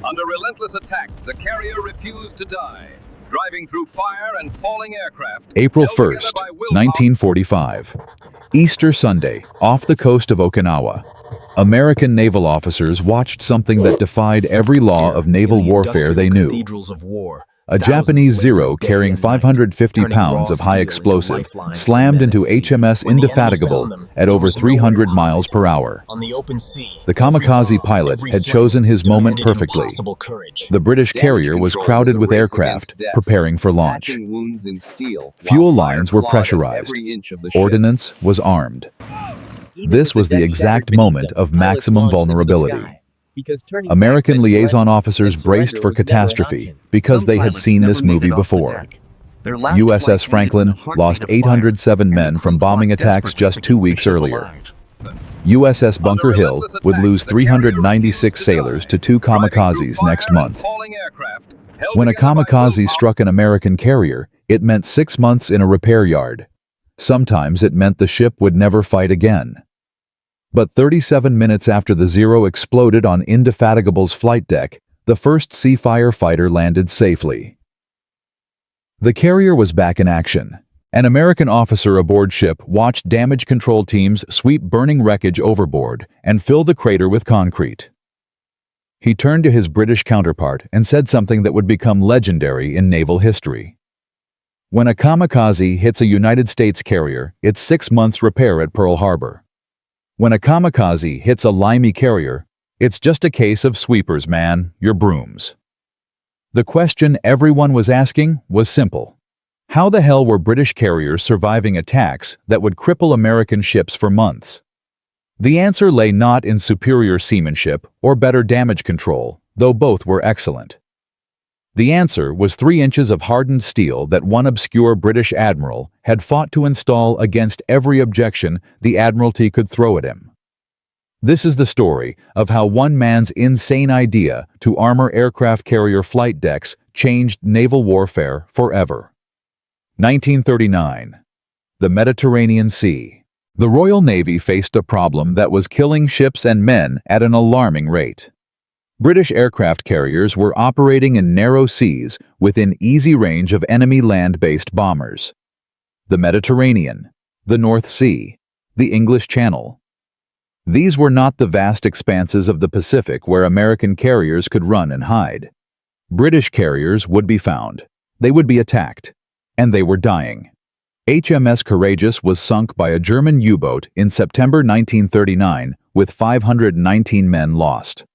Under relentless attack, the carrier refused to die, driving through fire and falling aircraft. April held together 1st, by willpower. 1945. Easter Sunday, off the coast of Okinawa. American naval officers watched something that defied every law of naval warfare they knew. Cathedrals of war. A Japanese Zero carrying 550 pounds of high explosive slammed into HMS Indefatigable at over 300 miles per hour. On the open sea, The Kamikaze pilot had chosen his moment perfectly. The British carrier was crowded with aircraft, preparing for launch. Fuel lines were pressurized. Ordnance was armed. This was the exact moment of maximum vulnerability. American liaison officers braced for catastrophe because they had seen this movie before. USS Franklin lost 807 men from bombing attacks just 2 weeks earlier. USS Bunker Hill would lose 396 sailors to 2 kamikazes next month. When a kamikaze struck an American carrier, it meant 6 months in a repair yard. Sometimes it meant the ship would never fight again. But 37 minutes after the Zero exploded on Indefatigable's flight deck, the first sea firefighter landed safely. The carrier was back in action. An American officer aboard ship watched damage control teams sweep burning wreckage overboard and fill the crater with concrete. He turned to his British counterpart and said something that would become legendary in naval history. When a kamikaze hits a United States carrier, it's 6 months repair at Pearl Harbor. When a kamikaze hits a limey carrier, it's just a case of sweepers, man, your brooms. The question everyone was asking was simple. How the hell were British carriers surviving attacks that would cripple American ships for months? The answer lay not in superior seamanship or better damage control, though both were excellent. The answer was 3 inches of hardened steel that one obscure British admiral had fought to install against every objection the Admiralty could throw at him. This is the story of how one man's insane idea to armor aircraft carrier flight decks changed naval warfare forever. 1939. The Mediterranean Sea. The Royal Navy faced a problem that was killing ships and men at an alarming rate. British aircraft carriers were operating in narrow seas within easy range of enemy land-based bombers. The Mediterranean, the North Sea, the English Channel. These were not the vast expanses of the Pacific where American carriers could run and hide. British carriers would be found. They would be attacked. And they were dying. HMS Courageous was sunk by a German U-boat in September 1939 with 519 men lost.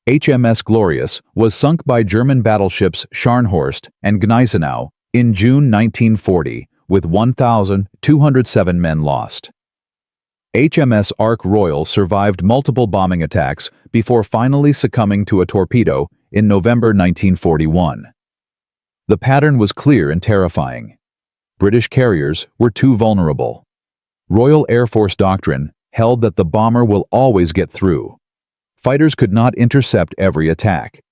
HMS Glorious was sunk by German battleships Scharnhorst and Gneisenau in June 1940 with 1,207 men lost. HMS Ark Royal survived multiple bombing attacks before finally succumbing to a torpedo in November 1941. The pattern was clear and terrifying. British carriers were too vulnerable. Royal Air Force doctrine held that the bomber will always get through. Fighters could not intercept every attack.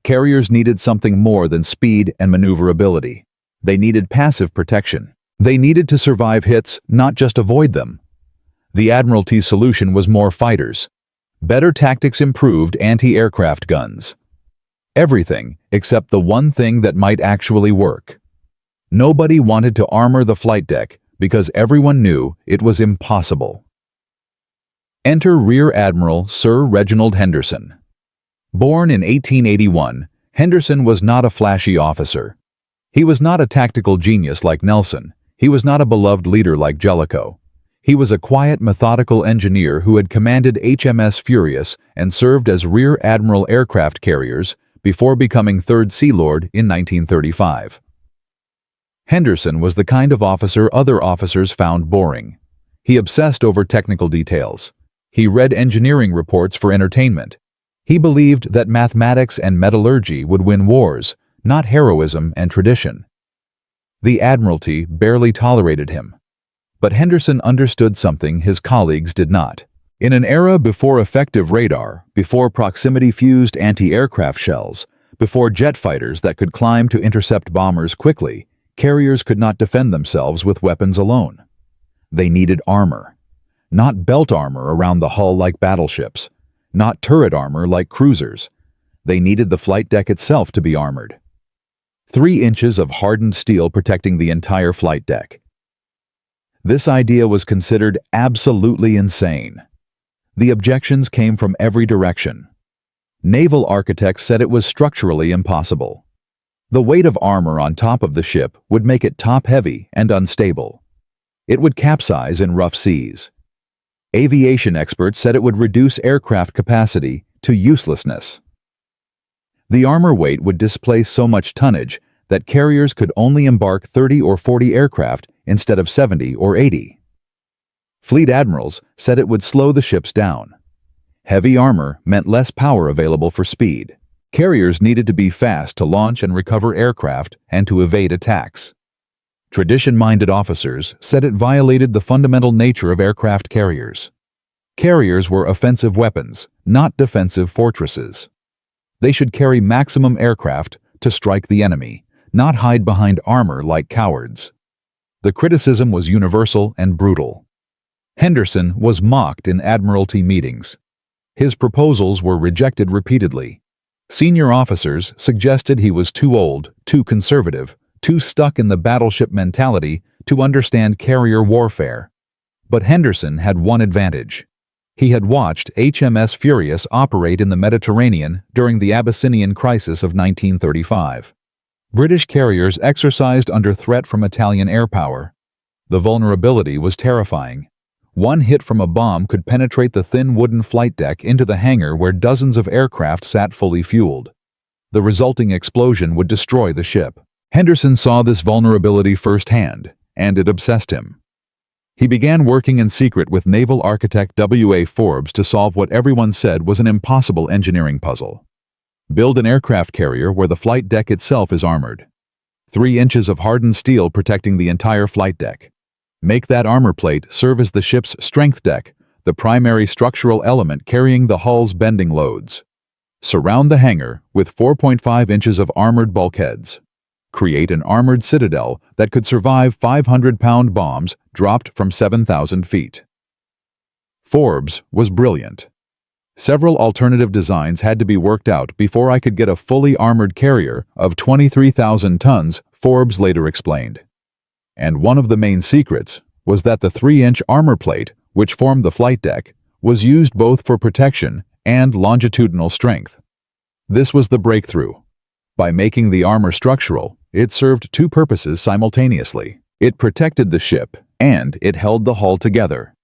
Carriers needed something more than speed and maneuverability. They needed passive protection. They needed to survive hits, not just avoid them. The Admiralty's solution was more fighters. Better tactics improved anti-aircraft guns. Everything except the one thing that might actually work. Nobody wanted to armor the flight deck because everyone knew it was impossible. Enter Rear Admiral Sir Reginald Henderson. Born in 1881, Henderson was not a flashy officer. He was not a tactical genius like Nelson. He was not a beloved leader like Jellicoe. He was a quiet, methodical engineer who had commanded HMS Furious and served as Rear Admiral aircraft carriers before becoming 3rd Sea Lord in 1935. Henderson was the kind of officer other officers found boring. He obsessed over technical details. He read engineering reports for entertainment. He believed that mathematics and metallurgy would win wars, not heroism and tradition. The Admiralty barely tolerated him. But Henderson understood something his colleagues did not. In an era before effective radar, before proximity-fused anti-aircraft shells, before jet fighters that could climb to intercept bombers quickly, carriers could not defend themselves with weapons alone. They needed armor. Not belt armor around the hull like battleships. Not turret armor like cruisers. They needed the flight deck itself to be armored. 3 inches of hardened steel protecting the entire flight deck. This idea was considered absolutely insane. The objections came from every direction. Naval architects said it was structurally impossible. The weight of armor on top of the ship would make it top-heavy and unstable. It would capsize in rough seas. Aviation experts said it would reduce aircraft capacity to uselessness. The armor weight would displace so much tonnage that carriers could only embark 30 or 40 aircraft instead of 70 or 80. Fleet admirals said it would slow the ships down. Heavy armor meant less power available for speed. Carriers needed to be fast to launch and recover aircraft and to evade attacks. Tradition-minded officers said it violated the fundamental nature of aircraft carriers. Carriers were offensive weapons, not defensive fortresses. They should carry maximum aircraft to strike the enemy, not hide behind armor like cowards. The criticism was universal and brutal. Henderson was mocked in Admiralty meetings. His proposals were rejected repeatedly. Senior officers suggested he was too old, too conservative, too stuck in the battleship mentality to understand carrier warfare. But Henderson had one advantage. He had watched HMS Furious operate in the Mediterranean during the Abyssinian crisis of 1935. British carriers exercised under threat from Italian air power. The vulnerability was terrifying. One hit from a bomb could penetrate the thin wooden flight deck into the hangar where dozens of aircraft sat fully fueled. The resulting explosion would destroy the ship. Henderson saw this vulnerability firsthand, and it obsessed him. He began working in secret with naval architect W.A. Forbes to solve what everyone said was an impossible engineering puzzle. Build an aircraft carrier where the flight deck itself is armored. 3 inches of hardened steel protecting the entire flight deck. Make that armor plate serve as the ship's strength deck, the primary structural element carrying the hull's bending loads. Surround the hangar with 4.5 inches of armored bulkheads. Create an armored citadel that could survive 500-pound bombs dropped from 7,000 feet. Forbes was brilliant. Several alternative designs had to be worked out before I could get a fully armored carrier of 23,000 tons, Forbes later explained. And one of the main secrets was that the 3-inch armor plate, which formed the flight deck, was used both for protection and longitudinal strength. This was the breakthrough. By making the armor structural, it served 2 purposes simultaneously. It protected the ship, and it held the hull together.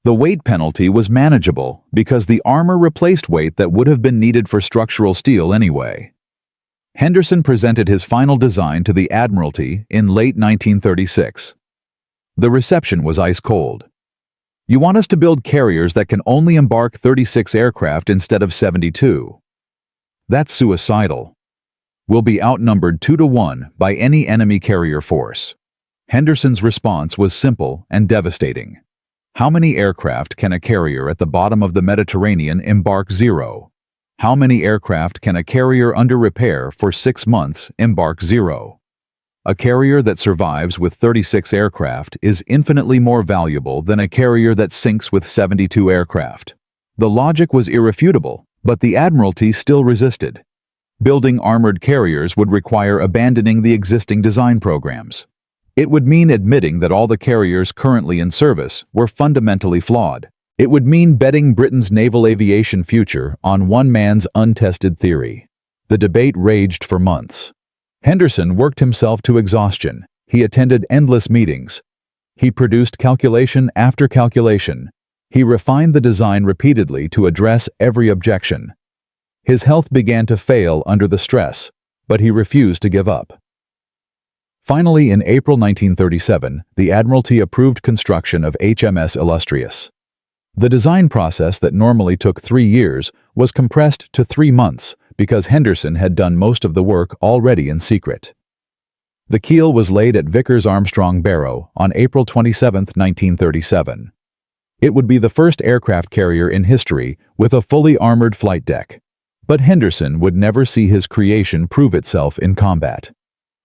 The weight penalty was manageable because the armor replaced weight that would have been needed for structural steel anyway. Henderson presented his final design to the Admiralty in late 1936. The reception was ice cold. "You want us to build carriers that can only embark 36 aircraft instead of 72. That's suicidal. We'll be outnumbered 2-to-1 by any enemy carrier force." Henderson's response was simple and devastating. How many aircraft can a carrier at the bottom of the Mediterranean embark? 0. How many aircraft can a carrier under repair for 6 months embark? 0. A carrier that survives with 36 aircraft is infinitely more valuable than a carrier that sinks with 72 aircraft. The logic was irrefutable, but the Admiralty still resisted. Building armored carriers would require abandoning the existing design programs. It would mean admitting that all the carriers currently in service were fundamentally flawed. It would mean betting Britain's naval aviation future on one man's untested theory. The debate raged for months. Henderson worked himself to exhaustion. He attended endless meetings. He produced calculation after calculation. He refined the design repeatedly to address every objection. His health began to fail under the stress, but he refused to give up. Finally, in April 1937, the Admiralty approved construction of HMS Illustrious. The design process that normally took 3 years was compressed to 3 months because Henderson had done most of the work already in secret. The keel was laid at Vickers Armstrong Barrow on April 27, 1937. It would be the first aircraft carrier in history with a fully armored flight deck. But Henderson would never see his creation prove itself in combat.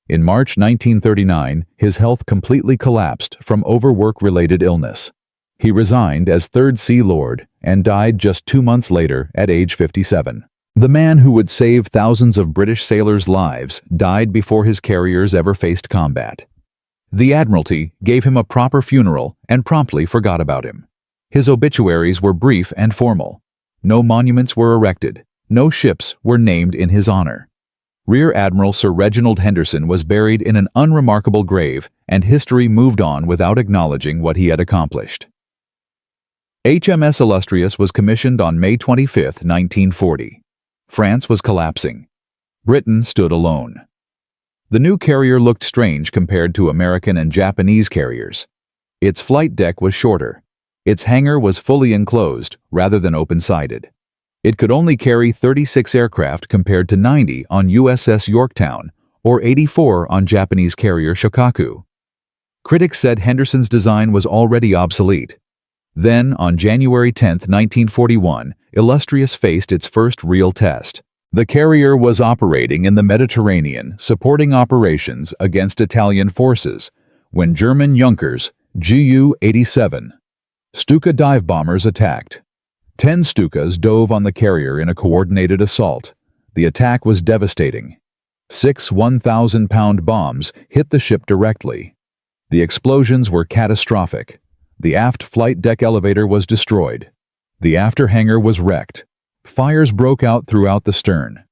In March 1939, his health completely collapsed from overwork-related illness. He resigned as 3rd Sea Lord and died just 2 months later at age 57. The man who would save thousands of British sailors' lives died before his carriers ever faced combat. The Admiralty gave him a proper funeral and promptly forgot about him. His obituaries were brief and formal. No monuments were erected. No ships were named in his honor. Rear Admiral Sir Reginald Henderson was buried in an unremarkable grave, and history moved on without acknowledging what he had accomplished. HMS Illustrious was commissioned on May 25, 1940. France was collapsing. Britain stood alone. The new carrier looked strange compared to American and Japanese carriers. Its flight deck was shorter. Its hangar was fully enclosed rather than open-sided. It could only carry 36 aircraft compared to 90 on USS Yorktown or 84 on Japanese carrier Shokaku. Critics said Henderson's design was already obsolete. Then, on January 10, 1941, Illustrious faced its first real test. The carrier was operating in the Mediterranean, supporting operations against Italian forces, when German Junkers Ju-87 Stuka dive bombers attacked. 10 Stukas dove on the carrier in a coordinated assault. The attack was devastating. 6 1,000-pound bombs hit the ship directly. The explosions were catastrophic. The aft flight deck elevator was destroyed. The after hangar was wrecked. Fires broke out throughout the stern.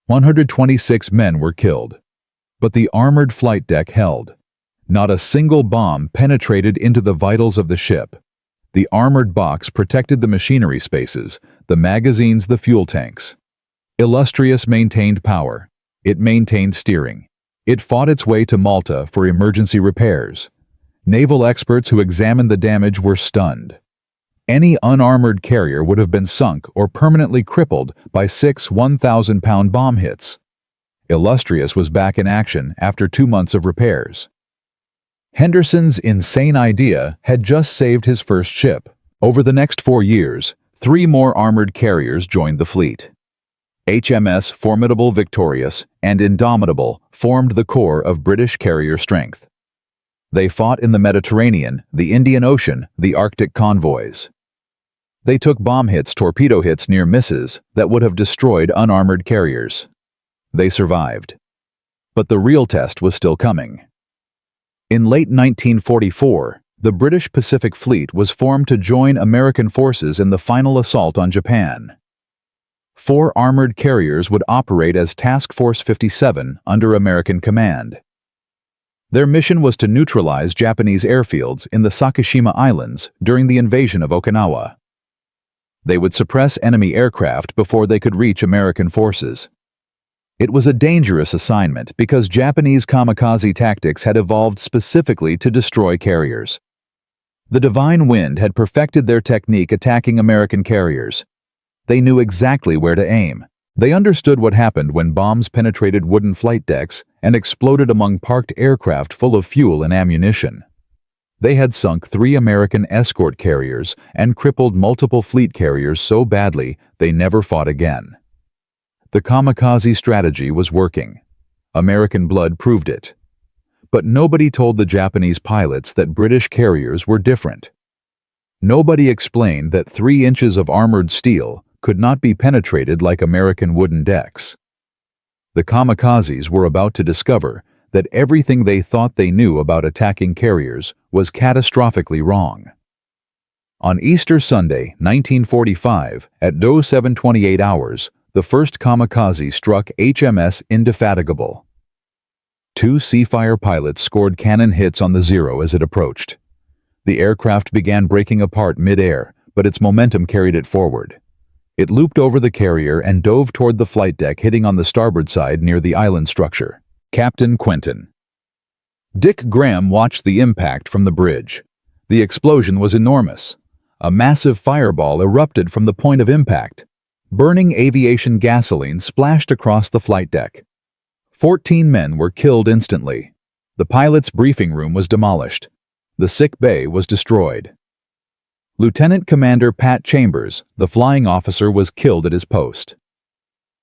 126 men were killed. But the armored flight deck held. Not a single bomb penetrated into the vitals of the ship. The armored box protected the machinery spaces, the magazines, the fuel tanks. Illustrious maintained power. It maintained steering. It fought its way to Malta for emergency repairs. Naval experts who examined the damage were stunned. Any unarmored carrier would have been sunk or permanently crippled by 6 1,000-pound bomb hits. Illustrious was back in action after 2 months of repairs. Henderson's insane idea had just saved his first ship. Over the next 4 years, 3 more armored carriers joined the fleet. HMS Formidable, Victorious, and Indomitable formed the core of British carrier strength. They fought in the Mediterranean, the Indian Ocean, the Arctic convoys. They took bomb hits, torpedo hits, near misses that would have destroyed unarmored carriers. They survived. But the real test was still coming. In late 1944, the British Pacific Fleet was formed to join American forces in the final assault on Japan. 4 armored carriers would operate as Task Force 57 under American command. Their mission was to neutralize Japanese airfields in the Sakishima Islands during the invasion of Okinawa. They would suppress enemy aircraft before they could reach American forces. It was a dangerous assignment because Japanese kamikaze tactics had evolved specifically to destroy carriers. The Divine Wind had perfected their technique attacking American carriers. They knew exactly where to aim. They understood what happened when bombs penetrated wooden flight decks and exploded among parked aircraft full of fuel and ammunition. They had sunk 3 American escort carriers and crippled multiple fleet carriers so badly they never fought again. The kamikaze strategy was working. American blood proved it. But nobody told the Japanese pilots that British carriers were different. Nobody explained that 3 inches of armored steel could not be penetrated like American wooden decks. The kamikazes were about to discover that everything they thought they knew about attacking carriers was catastrophically wrong. On Easter Sunday, 1945, at 07:28 hours, the first kamikaze struck HMS Indefatigable. 2 Seafire pilots scored cannon hits on the Zero as it approached. The aircraft began breaking apart mid-air, but its momentum carried it forward. It looped over the carrier and dove toward the flight deck, hitting on the starboard side near the island structure. Captain Quentin. Dick Graham watched the impact from the bridge. The explosion was enormous. A massive fireball erupted from the point of impact. Burning aviation gasoline splashed across the flight deck. 14 men were killed instantly. The pilot's briefing room was demolished. The sick bay was destroyed. Lieutenant Commander Pat Chambers, the flying officer, was killed at his post.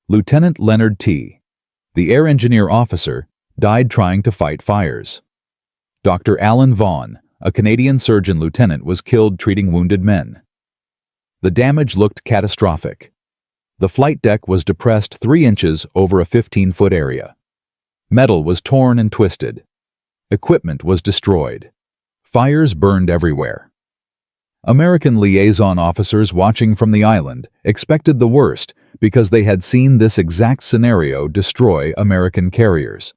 Lieutenant Leonard T., the air engineer officer, died trying to fight fires. Dr. Alan Vaughan, a Canadian surgeon lieutenant, was killed treating wounded men. The damage looked catastrophic. The flight deck was depressed 3 inches over a 15-foot area. Metal was torn and twisted. Equipment was destroyed. Fires burned everywhere. American liaison officers watching from the island expected the worst because they had seen this exact scenario destroy American carriers.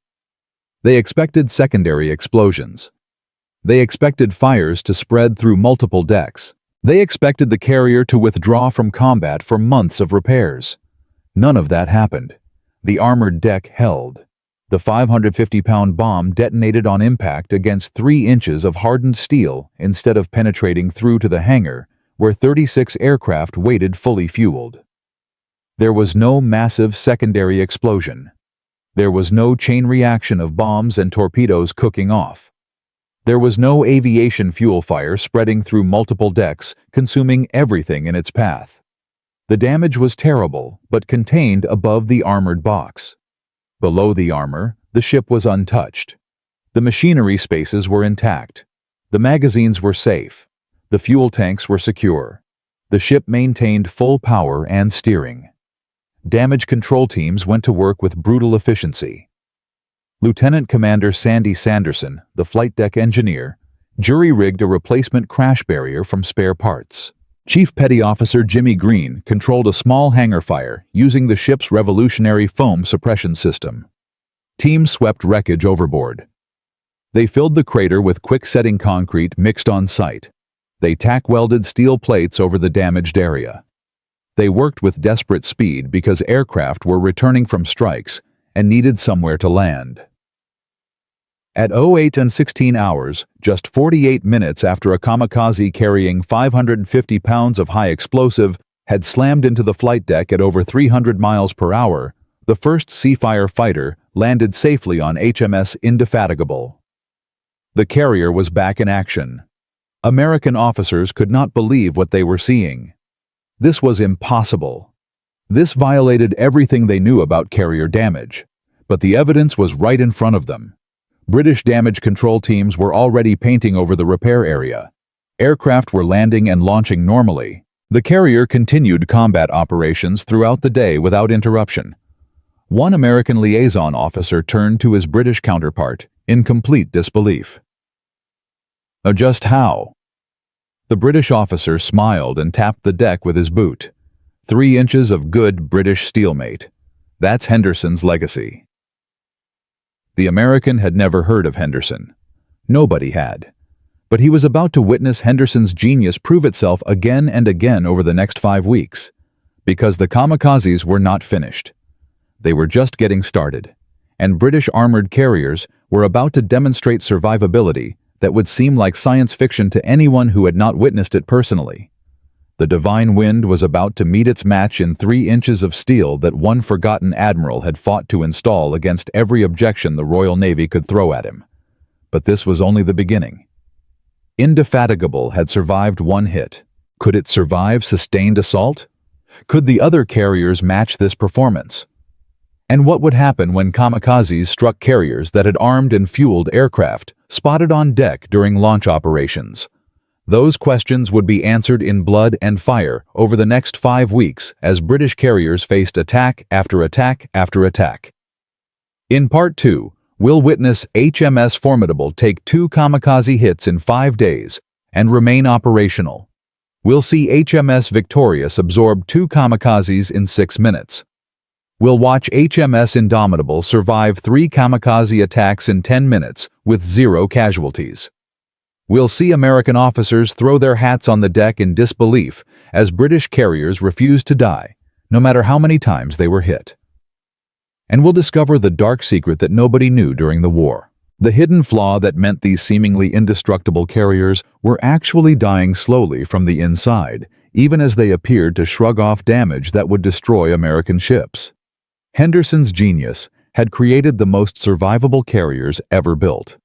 They expected secondary explosions. They expected fires to spread through multiple decks. They expected the carrier to withdraw from combat for months of repairs. None of that happened. The armored deck held. The 550-pound bomb detonated on impact against 3 inches of hardened steel instead of penetrating through to the hangar, where 36 aircraft waited fully fueled. There was no massive secondary explosion. There was no chain reaction of bombs and torpedoes cooking off. There was no aviation fuel fire spreading through multiple decks, consuming everything in its path. The damage was terrible, but contained above the armored box. Below the armor, the ship was untouched. The machinery spaces were intact. The magazines were safe. The fuel tanks were secure. The ship maintained full power and steering. Damage control teams went to work with brutal efficiency. Lieutenant Commander Sandy Sanderson, the flight deck engineer, jury-rigged a replacement crash barrier from spare parts. Chief Petty Officer Jimmy Green controlled a small hangar fire using the ship's revolutionary foam suppression system. Teams swept wreckage overboard. They filled the crater with quick-setting concrete mixed on site. They tack-welded steel plates over the damaged area. They worked with desperate speed because aircraft were returning from strikes and needed somewhere to land. At 08:16 hours, just 48 minutes after a kamikaze carrying 550 pounds of high explosive had slammed into the flight deck at over 300 miles per hour, the first Seafire fighter landed safely on HMS Indefatigable. The carrier was back in action. American officers could not believe what they were seeing. This was impossible. This violated everything they knew about carrier damage, but the evidence was right in front of them. British damage control teams were already painting over the repair area. Aircraft were landing and launching normally. The carrier continued combat operations throughout the day without interruption. One American liaison officer turned to his British counterpart in complete disbelief. Just how? The British officer smiled and tapped the deck with his boot. 3 inches of good British steelmate. That's Henderson's legacy. The American had never heard of Henderson. Nobody had. But he was about to witness Henderson's genius prove itself again and again over the next 5 weeks. Because the kamikazes were not finished. They were just getting started. And British armored carriers were about to demonstrate survivability that would seem like science fiction to anyone who had not witnessed it personally. The divine wind was about to meet its match in 3 inches of steel that one forgotten admiral had fought to install against every objection the Royal Navy could throw at him. But this was only the beginning. Indefatigable had survived one hit. Could it survive sustained assault? Could the other carriers match this performance? And what would happen when kamikazes struck carriers that had armed and fueled aircraft spotted on deck during launch operations? Those questions would be answered in blood and fire over the next 5 weeks as British carriers faced attack after attack after attack. In Part 2, we'll witness HMS Formidable take 2 kamikaze hits in 5 days and remain operational. We'll see HMS Victorious absorb 2 kamikazes in 6 minutes. We'll watch HMS Indomitable survive 3 kamikaze attacks in 10 minutes with 0 casualties. We'll see American officers throw their hats on the deck in disbelief as British carriers refused to die, no matter how many times they were hit. And we'll discover the dark secret that nobody knew during the war. The hidden flaw that meant these seemingly indestructible carriers were actually dying slowly from the inside, even as they appeared to shrug off damage that would destroy American ships. Henderson's genius had created the most survivable carriers ever built.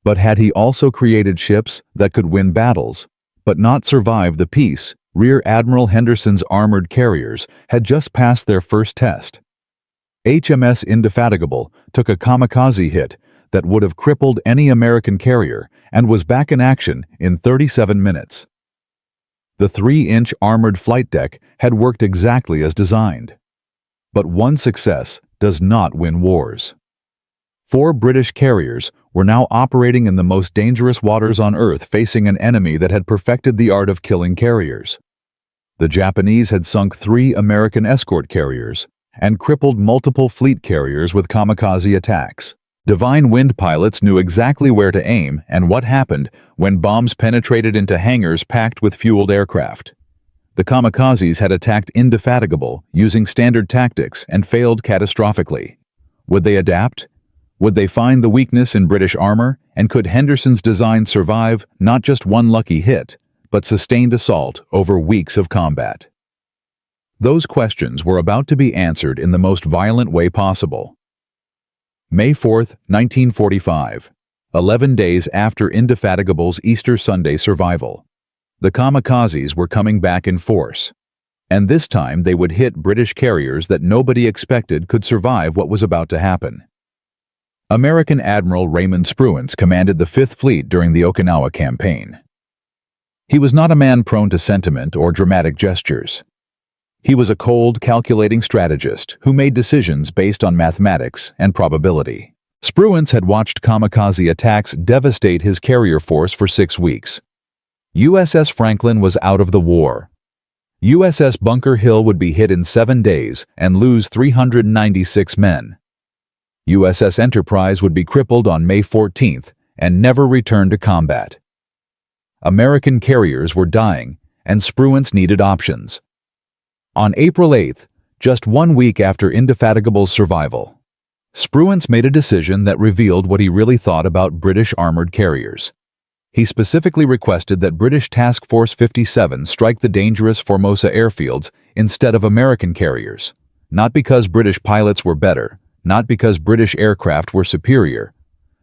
But had he also created ships that could win battles, but not survive the peace? Rear Admiral Henderson's armored carriers had just passed their first test. HMS Indefatigable took a kamikaze hit that would have crippled any American carrier and was back in action in 37 minutes. The 3-inch armored flight deck had worked exactly as designed. But one success does not win wars. 4 British carriers were now operating in the most dangerous waters on Earth, facing an enemy that had perfected the art of killing carriers. The Japanese had sunk 3 American escort carriers and crippled multiple fleet carriers with kamikaze attacks. Divine Wind pilots knew exactly where to aim and what happened when bombs penetrated into hangars packed with fueled aircraft. The kamikazes had attacked Indefatigable using standard tactics and failed catastrophically. Would they adapt? Would they find the weakness in British armor, and could Henderson's design survive not just one lucky hit, but sustained assault over weeks of combat? Those questions were about to be answered in the most violent way possible. May 4, 1945, 11 days after Indefatigable's Easter Sunday survival. The kamikazes were coming back in force, and this time they would hit British carriers that nobody expected could survive what was about to happen. American Admiral Raymond Spruance commanded the 5th Fleet during the Okinawa campaign. He was not a man prone to sentiment or dramatic gestures. He was a cold, calculating strategist who made decisions based on mathematics and probability. Spruance had watched kamikaze attacks devastate his carrier force for 6 weeks. USS Franklin was out of the war. USS Bunker Hill would be hit in 7 days and lose 396 men. USS Enterprise would be crippled on May 14th and never return to combat. American carriers were dying, and Spruance needed options. On April 8th, just 1 week after Indefatigable's survival, Spruance made a decision that revealed what he really thought about British armored carriers. He specifically requested that British Task Force 57 strike the dangerous Formosa airfields instead of American carriers, not because British pilots were better, not because British aircraft were superior,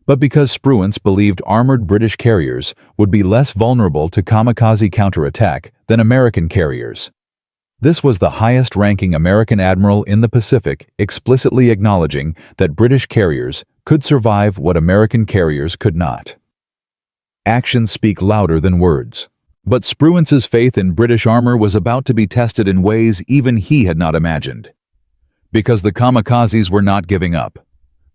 but because Spruance believed armored British carriers would be less vulnerable to kamikaze counterattack than American carriers. This was the highest-ranking American admiral in the Pacific explicitly acknowledging that British carriers could survive what American carriers could not. Actions speak louder than words. But Spruance's faith in British armor was about to be tested in ways even he had not imagined. Because the kamikazes were not giving up.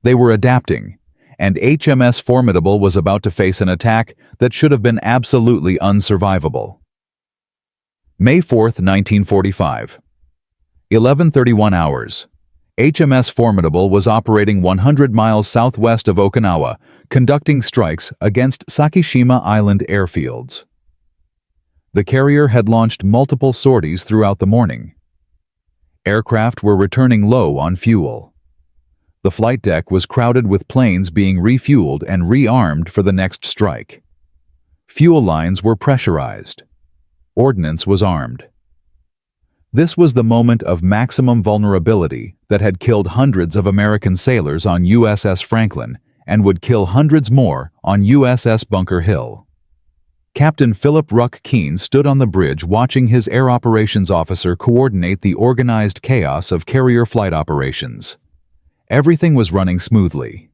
They were adapting, and HMS Formidable was about to face an attack that should have been absolutely unsurvivable. May 4th, 1945. 11:31 hours. HMS Formidable was operating 100 miles southwest of Okinawa, conducting strikes against Sakishima Island airfields. The carrier had launched multiple sorties throughout the morning. Aircraft were returning low on fuel. The flight deck was crowded with planes being refueled and rearmed for the next strike. Fuel lines were pressurized. Ordnance was armed. This was the moment of maximum vulnerability that had killed hundreds of American sailors on USS Franklin and would kill hundreds more on USS Bunker Hill. Captain Philip Ruck Keene stood on the bridge watching his air operations officer coordinate the organized chaos of carrier flight operations. Everything was running smoothly.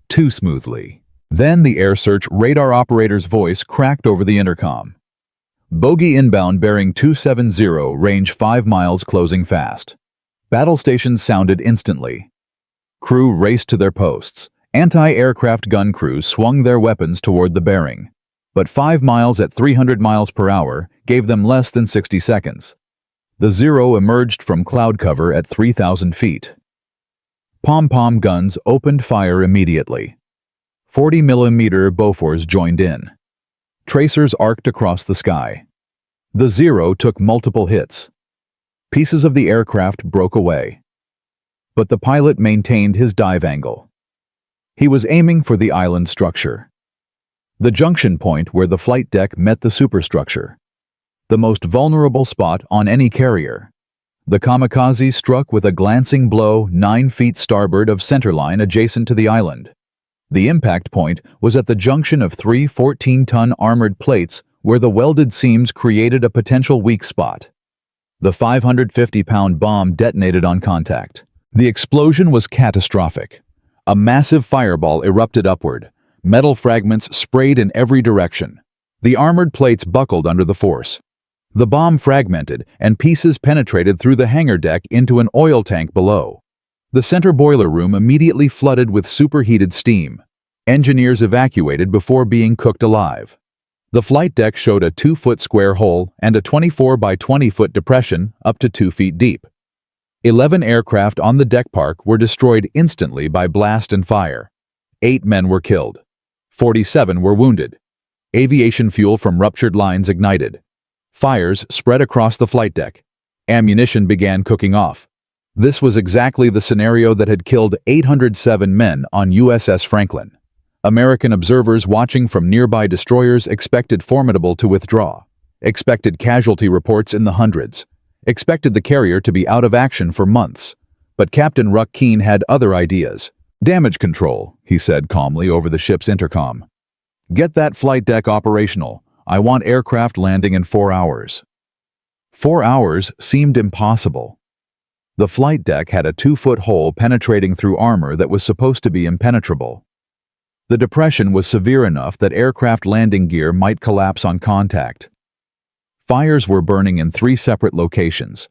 Too smoothly. Then the air search radar operator's voice cracked over the intercom. Bogey inbound bearing 270, range 5 miles, closing fast. Battle stations sounded instantly. Crew raced to their posts. Anti-aircraft gun crews swung their weapons toward the bearing. But 5 miles at 300 miles per hour gave them less than 60 seconds. The Zero emerged from cloud cover at 3,000 feet. Pom-pom guns opened fire immediately. 40mm Bofors joined in. Tracers arced across the sky. The Zero took multiple hits. Pieces of the aircraft broke away. But the pilot maintained his dive angle. He was aiming for the island structure. The junction point where the flight deck met the superstructure. The most vulnerable spot on any carrier. The Kamikaze struck with a glancing blow 9 feet starboard of centerline adjacent to the island. The impact point was at the junction of 3 14-ton armored plates where the welded seams created a potential weak spot. The 550-pound bomb detonated on contact. The explosion was catastrophic. A massive fireball erupted upward. Metal fragments sprayed in every direction. The armored plates buckled under the force. The bomb fragmented, and pieces penetrated through the hangar deck into an oil tank below. The center boiler room immediately flooded with superheated steam. Engineers evacuated before being cooked alive. The flight deck showed a 2-foot square hole and a 24 by 20-foot depression up to 2 feet deep. 11 aircraft on the deck park were destroyed instantly by blast and fire. 8 men were killed. 47 were wounded. Aviation fuel from ruptured lines ignited. Fires spread across the flight deck. Ammunition began cooking off. This was exactly the scenario that had killed 807 men on USS Franklin. American observers watching from nearby destroyers expected Formidable to withdraw, expected casualty reports in the hundreds, expected the carrier to be out of action for months. But Captain Ruck Keene had other ideas. "Damage control," he said calmly over the ship's intercom. "Get that flight deck operational. I want aircraft landing in 4 hours." 4 hours seemed impossible. The flight deck had a 2-foot hole penetrating through armor that was supposed to be impenetrable. The depression was severe enough that aircraft landing gear might collapse on contact. Fires were burning in 3 separate locations.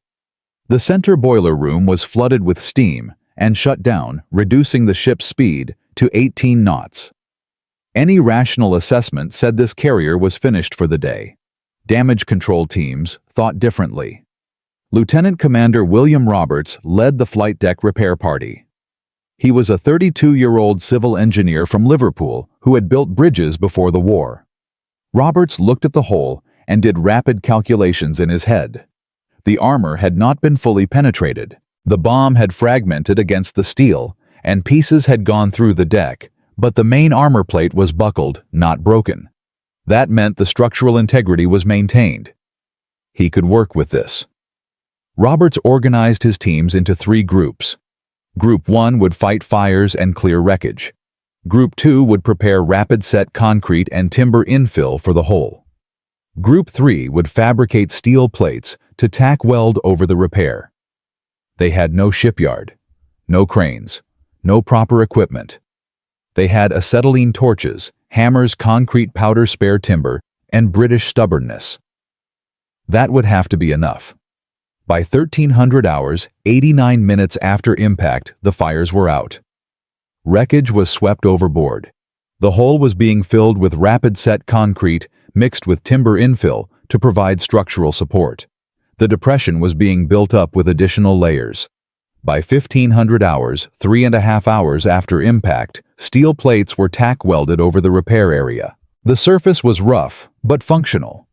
The center boiler room was flooded with steam and shut down, reducing the ship's speed to 18 knots. Any rational assessment said this carrier was finished for the day. Damage control teams thought differently. Lieutenant Commander William Roberts led the flight deck repair party. He was a 32-year-old civil engineer from Liverpool who had built bridges before the war. Roberts looked at the hole and did rapid calculations in his head. The armor had not been fully penetrated. The bomb had fragmented against the steel, and pieces had gone through the deck, but the main armor plate was buckled, not broken. That meant the structural integrity was maintained. He could work with this. Roberts organized his teams into 3 groups. Group 1 would fight fires and clear wreckage. Group 2 would prepare rapid-set concrete and timber infill for the hole. Group 3 would fabricate steel plates to tack weld over the repair. They had no shipyard, no cranes, no proper equipment. They had acetylene torches, hammers, concrete powder, spare timber, and British stubbornness. That would have to be enough. By 1300 hours, 89 minutes after impact, the fires were out. Wreckage was swept overboard. The hole was being filled with rapid-set concrete mixed with timber infill to provide structural support. The depression was being built up with additional layers. By 1500 hours, 3.5 hours after impact, steel plates were tack welded over the repair area. The surface was rough, but functional.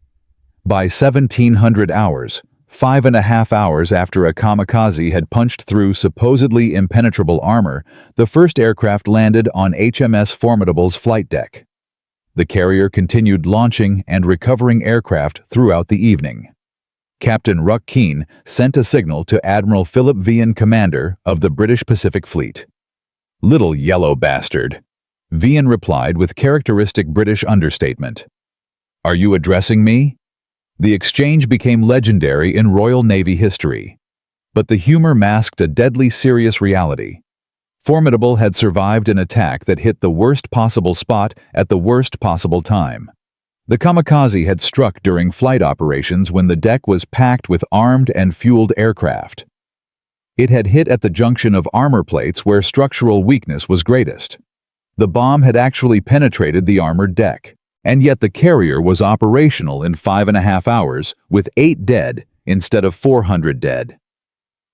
By 1700 hours, 5.5 hours after a kamikaze had punched through supposedly impenetrable armor, the first aircraft landed on HMS Formidable's flight deck. The carrier continued launching and recovering aircraft throughout the evening. Captain Ruck Keene sent a signal to Admiral Philip Vian, commander of the British Pacific Fleet. "Little yellow bastard," Vian replied with characteristic British understatement. "Are you addressing me?" The exchange became legendary in Royal Navy history. But the humor masked a deadly serious reality. Formidable had survived an attack that hit the worst possible spot at the worst possible time. The kamikaze had struck during flight operations when the deck was packed with armed and fueled aircraft. It had hit at the junction of armor plates where structural weakness was greatest. The bomb had actually penetrated the armored deck, and yet the carrier was operational in 5.5 hours with 8 dead instead of 400 dead.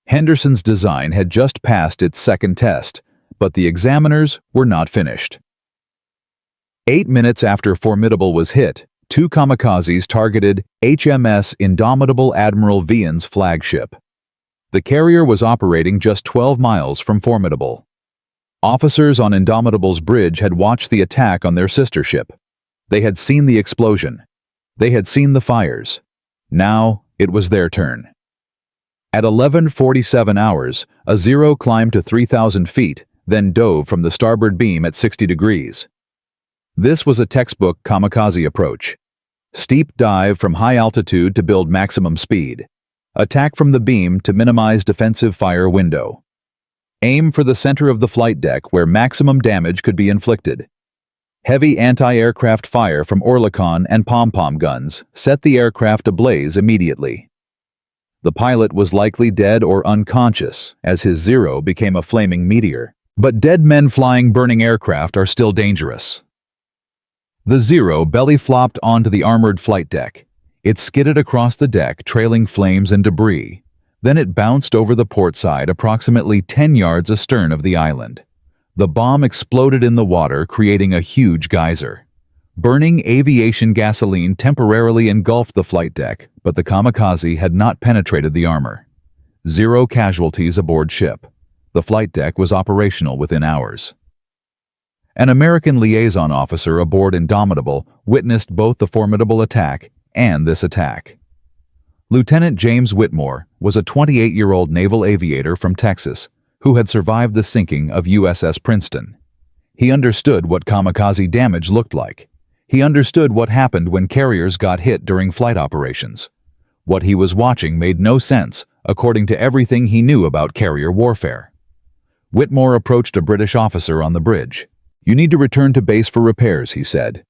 Henderson's design had just passed its second test, but the examiners were not finished. 8 minutes after Formidable was hit, 2 kamikazes targeted HMS Indomitable Admiral Vian's flagship. The carrier was operating just 12 miles from Formidable. Officers on Indomitable's bridge had watched the attack on their sister ship. They had seen the explosion. They had seen the fires. Now it was their turn. At 11:47 hours, a Zero climbed to 3,000 feet, then dove from the starboard beam at 60 degrees. This was a textbook kamikaze approach. Steep dive from high altitude to build maximum speed. Attack from the beam to minimize defensive fire window. Aim for the center of the flight deck where maximum damage could be inflicted. Heavy anti-aircraft fire from Oerlikon and pom-pom guns set the aircraft ablaze immediately. The pilot was likely dead or unconscious, as his Zero became a flaming meteor. But dead men flying burning aircraft are still dangerous. The Zero belly-flopped onto the armored flight deck. It skidded across the deck, trailing flames and debris. Then it bounced over the port side approximately 10 yards astern of the island. The bomb exploded in the water, creating a huge geyser. Burning aviation gasoline temporarily engulfed the flight deck, but the Kamikaze had not penetrated the armor. 0 casualties aboard ship. The flight deck was operational within hours. An American liaison officer aboard Indomitable witnessed both the formidable attack and this attack. Lieutenant James Whitmore was a 28-year-old naval aviator from Texas who had survived the sinking of USS Princeton. He understood what kamikaze damage looked like. He understood what happened when carriers got hit during flight operations. What he was watching made no sense, according to everything he knew about carrier warfare. Whitmore approached a British officer on the bridge. "You need to return to base for repairs," he said.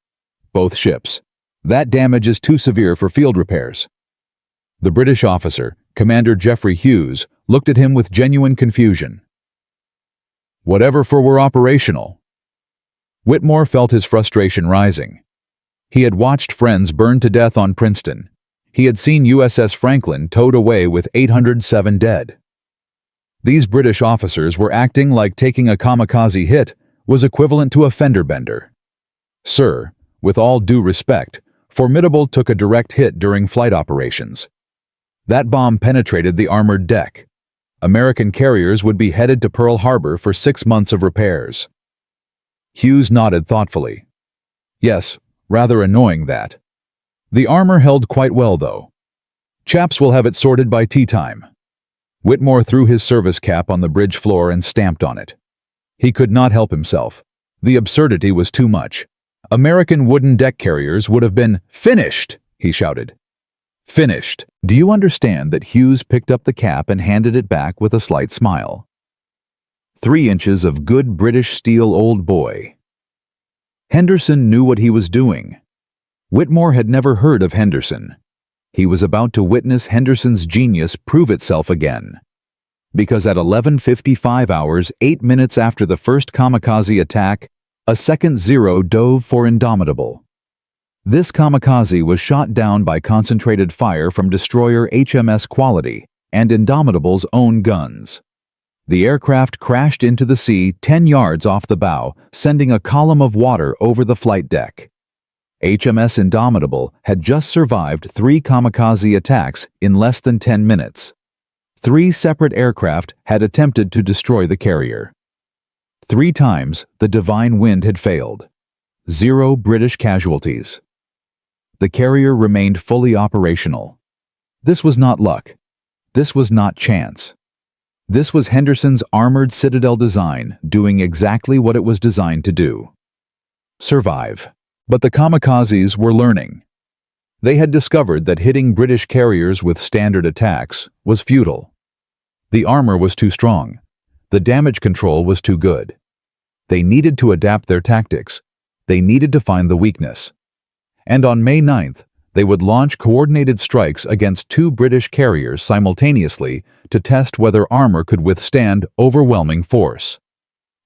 "Both ships. That damage is too severe for field repairs." The British officer, Commander Geoffrey Hughes, looked at him with genuine confusion. "Whatever for we're operational." Whitmore felt his frustration rising. He had watched friends burn to death on Princeton. He had seen USS Franklin towed away with 807 dead. These British officers were acting like taking a kamikaze hit was equivalent to a fender bender. "Sir, with all due respect, Formidable took a direct hit during flight operations. That bomb penetrated the armored deck. American carriers would be headed to Pearl Harbor for 6 months of repairs." Hughes nodded thoughtfully. "Yes, rather annoying that. The armor held quite well, though. Chaps will have it sorted by tea time." Whitmore threw his service cap on the bridge floor and stamped on it. He could not help himself. The absurdity was too much. American wooden deck carriers would have been finished, he shouted. Finished. Do you understand that Hughes picked up the cap and handed it back with a slight smile? 3 inches of good British steel, old boy. Henderson knew what he was doing. Whitmore had never heard of Henderson. He was about to witness Henderson's genius prove itself again. Because at 11:55 hours, 8 minutes after the first kamikaze attack, a second Zero dove for Indomitable. This kamikaze was shot down by concentrated fire from destroyer HMS Quality and Indomitable's own guns. The aircraft crashed into the sea 10 yards off the bow, sending a column of water over the flight deck. HMS Indomitable had just survived 3 kamikaze attacks in less than 10 minutes. 3 separate aircraft had attempted to destroy the carrier. 3 times the divine wind had failed. 0 British casualties. The carrier remained fully operational. This was not luck. This was not chance. This was Henderson's armored citadel design doing exactly what it was designed to do. Survive. But the kamikazes were learning. They had discovered that hitting British carriers with standard attacks was futile. The armor was too strong. The damage control was too good. They needed to adapt their tactics. They needed to find the weakness. And on May 9th, they would launch coordinated strikes against 2 British carriers simultaneously to test whether armor could withstand overwhelming force.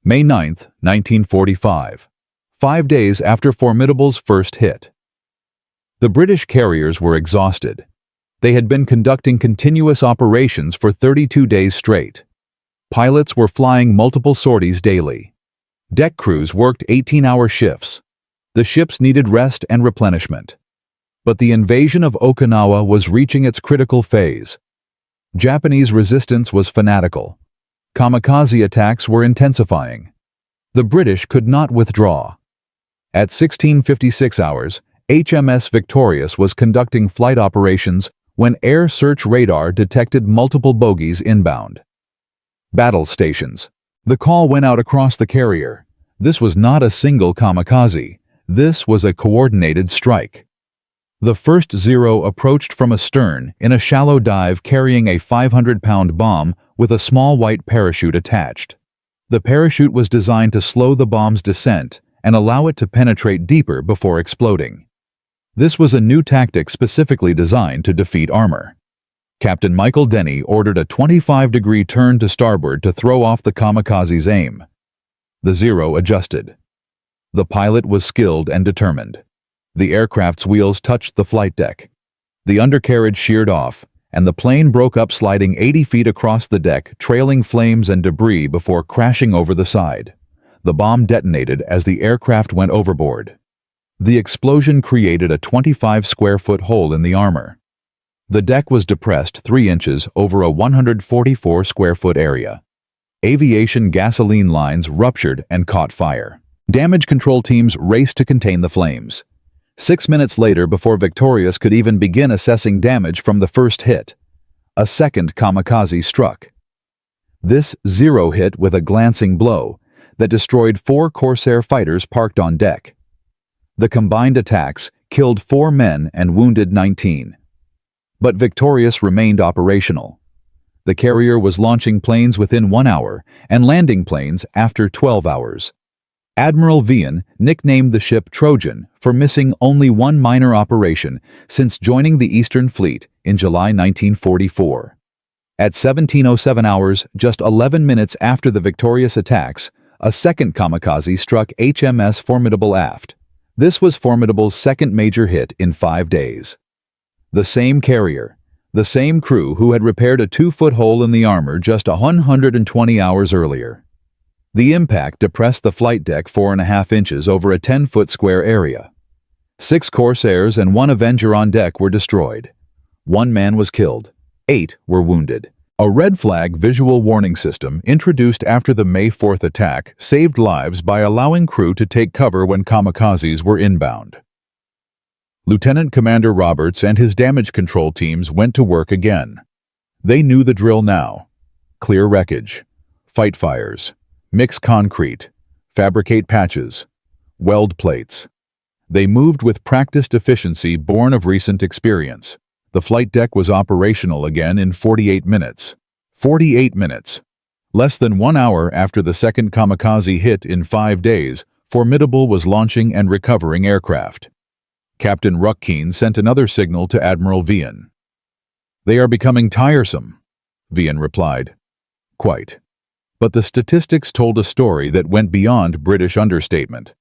May 9th, 1945, 5 days after Formidable's first hit. The British carriers were exhausted. They had been conducting continuous operations for 32 days straight. Pilots were flying multiple sorties daily. Deck crews worked 18-hour shifts. The ships needed rest and replenishment. But the invasion of Okinawa was reaching its critical phase. Japanese resistance was fanatical. Kamikaze attacks were intensifying. The British could not withdraw. At 16:56 hours, HMS Victorious was conducting flight operations when air search radar detected multiple bogies inbound. Battle stations. The call went out across the carrier. This was not a single kamikaze. This was a coordinated strike. The first Zero approached from astern in a shallow dive carrying a 500-pound bomb with a small white parachute attached. The parachute was designed to slow the bomb's descent and allow it to penetrate deeper before exploding. This was a new tactic specifically designed to defeat armor. Captain Michael Denny ordered a 25-degree turn to starboard to throw off the kamikaze's aim. The Zero adjusted. The pilot was skilled and determined. The aircraft's wheels touched the flight deck. The undercarriage sheared off, and the plane broke up, sliding 80 feet across the deck, trailing flames and debris before crashing over the side. The bomb detonated as the aircraft went overboard. The explosion created a 25-square-foot hole in the armor. The deck was depressed 3 inches over a 144-square-foot area. Aviation gasoline lines ruptured and caught fire. Damage control teams raced to contain the flames. 6 minutes later, before Victorious could even begin assessing damage from the first hit, a second kamikaze struck. This Zero hit with a glancing blow that destroyed 4 Corsair fighters parked on deck. The combined attacks killed 4 men and wounded 19. But Victorious remained operational. The carrier was launching planes within 1 hour and landing planes after 12 hours. Admiral Vian nicknamed the ship Trojan for missing only one minor operation since joining the Eastern Fleet in July 1944. At 17:07 hours, just 11 minutes after the Victorious attacks, a second kamikaze struck HMS Formidable aft. This was Formidable's second major hit in 5 days. The same carrier, the same crew who had repaired a 2-foot hole in the armor just 120 hours earlier. The impact depressed the flight deck 4.5 inches over a 10-foot square area. 6 Corsairs and 1 Avenger on deck were destroyed. 1 man was killed. 8 were wounded. A red flag visual warning system introduced after the May 4th attack saved lives by allowing crew to take cover when kamikazes were inbound. Lieutenant Commander Roberts and his damage control teams went to work again. They knew the drill now. Clear wreckage, fight fires, mix concrete, fabricate patches, weld plates. They moved with practiced efficiency born of recent experience. The flight deck was operational again in 48 minutes. 48 minutes. Less than 1 hour after the second kamikaze hit in 5 days, Formidable was launching and recovering aircraft. Captain Ruckkeene sent another signal to Admiral Vian. "They are becoming tiresome," Vian replied. "Quite." But the statistics told a story that went beyond British understatement.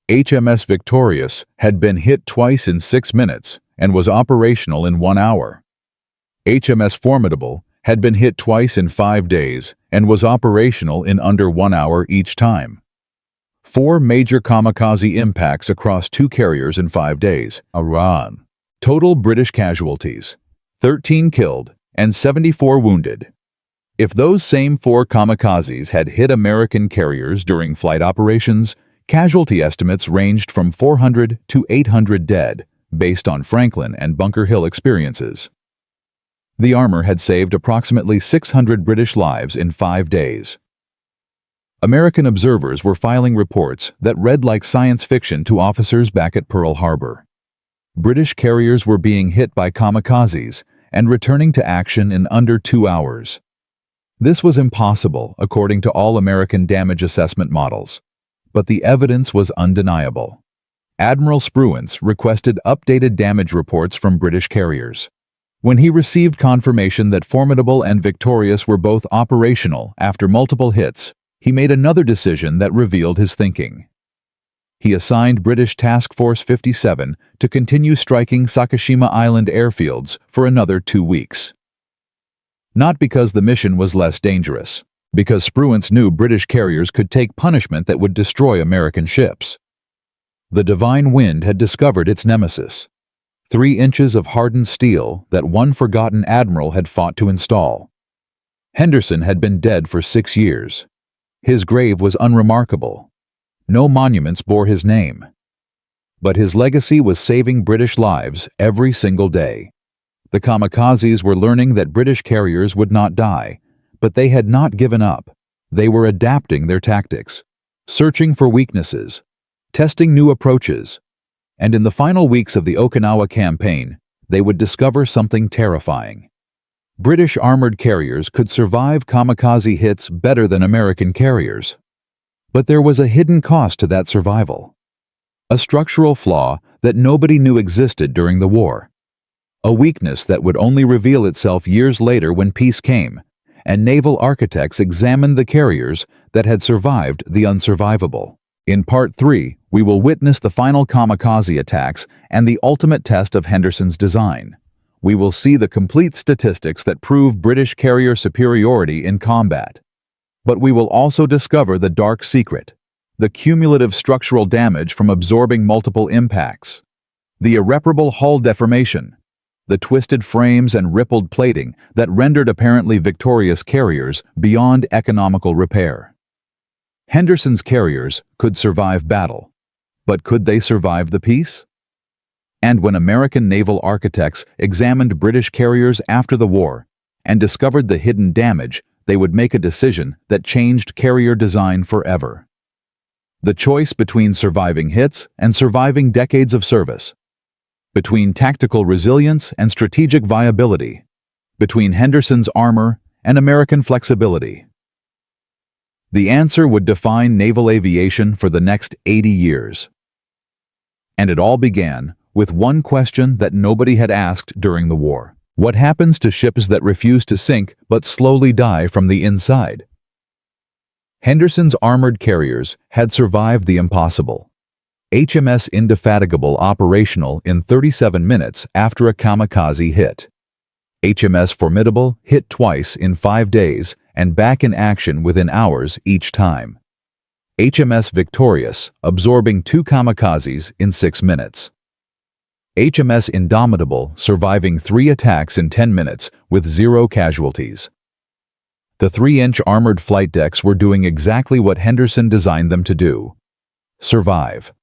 HMS Victorious had been hit twice in 6 minutes and was operational in 1 hour. HMS Formidable had been hit twice in 5 days and was operational in under 1 hour each time. 4 major kamikaze impacts across 2 carriers in 5 days. Iran. Total British casualties: 13 killed and 74 wounded. If those same 4 kamikazes had hit American carriers during flight operations, casualty estimates ranged from 400 to 800 dead, based on Franklin and Bunker Hill experiences. The armor had saved approximately 600 British lives in 5 days. American observers were filing reports that read like science fiction to officers back at Pearl Harbor. British carriers were being hit by kamikazes and returning to action in under 2 hours. This was impossible according to all American damage assessment models, but the evidence was undeniable. Admiral Spruance requested updated damage reports from British carriers. When he received confirmation that Formidable and Victorious were both operational after multiple hits, he made another decision that revealed his thinking. He assigned British Task Force 57 to continue striking Sakishima Island airfields for another 2 weeks. Not because the mission was less dangerous, because Spruance knew British carriers could take punishment that would destroy American ships. The divine wind had discovered its nemesis: 3 inches of hardened steel that one forgotten admiral had fought to install. Henderson had been dead for 6 years. His grave was unremarkable. No monuments bore his name. But his legacy was saving British lives every single day. The kamikazes were learning that British carriers would not die, but they had not given up. They were adapting their tactics, searching for weaknesses, testing new approaches, and in the final weeks of the Okinawa campaign, they would discover something terrifying. British armored carriers could survive kamikaze hits better than American carriers. But there was a hidden cost to that survival. A structural flaw that nobody knew existed during the war. A weakness that would only reveal itself years later when peace came, and naval architects examined the carriers that had survived the unsurvivable. In Part 3, we will witness the final kamikaze attacks and the ultimate test of Henderson's design. We will see the complete statistics that prove British carrier superiority in combat. But we will also discover the dark secret, the cumulative structural damage from absorbing multiple impacts, the irreparable hull deformation, the twisted frames and rippled plating that rendered apparently victorious carriers beyond economical repair. Henderson's carriers could survive battle, but could they survive the peace? And when American naval architects examined British carriers after the war and discovered the hidden damage, they would make a decision that changed carrier design forever. The choice between surviving hits and surviving decades of service. Between tactical resilience and strategic viability. Between Henderson's armor and American flexibility. The answer would define naval aviation for the next 80 years. And it all began with one question that nobody had asked during the war. What happens to ships that refuse to sink but slowly die from the inside? Henderson's armored carriers had survived the impossible. HMS Indefatigable operational in 37 minutes after a kamikaze hit. HMS Formidable hit twice in 5 days and back in action within hours each time. HMS Victorious absorbing 2 kamikazes in 6 minutes. HMS Indomitable surviving 3 attacks in 10 minutes with 0 casualties. The 3-inch armored flight decks were doing exactly what Henderson designed them to do: survive.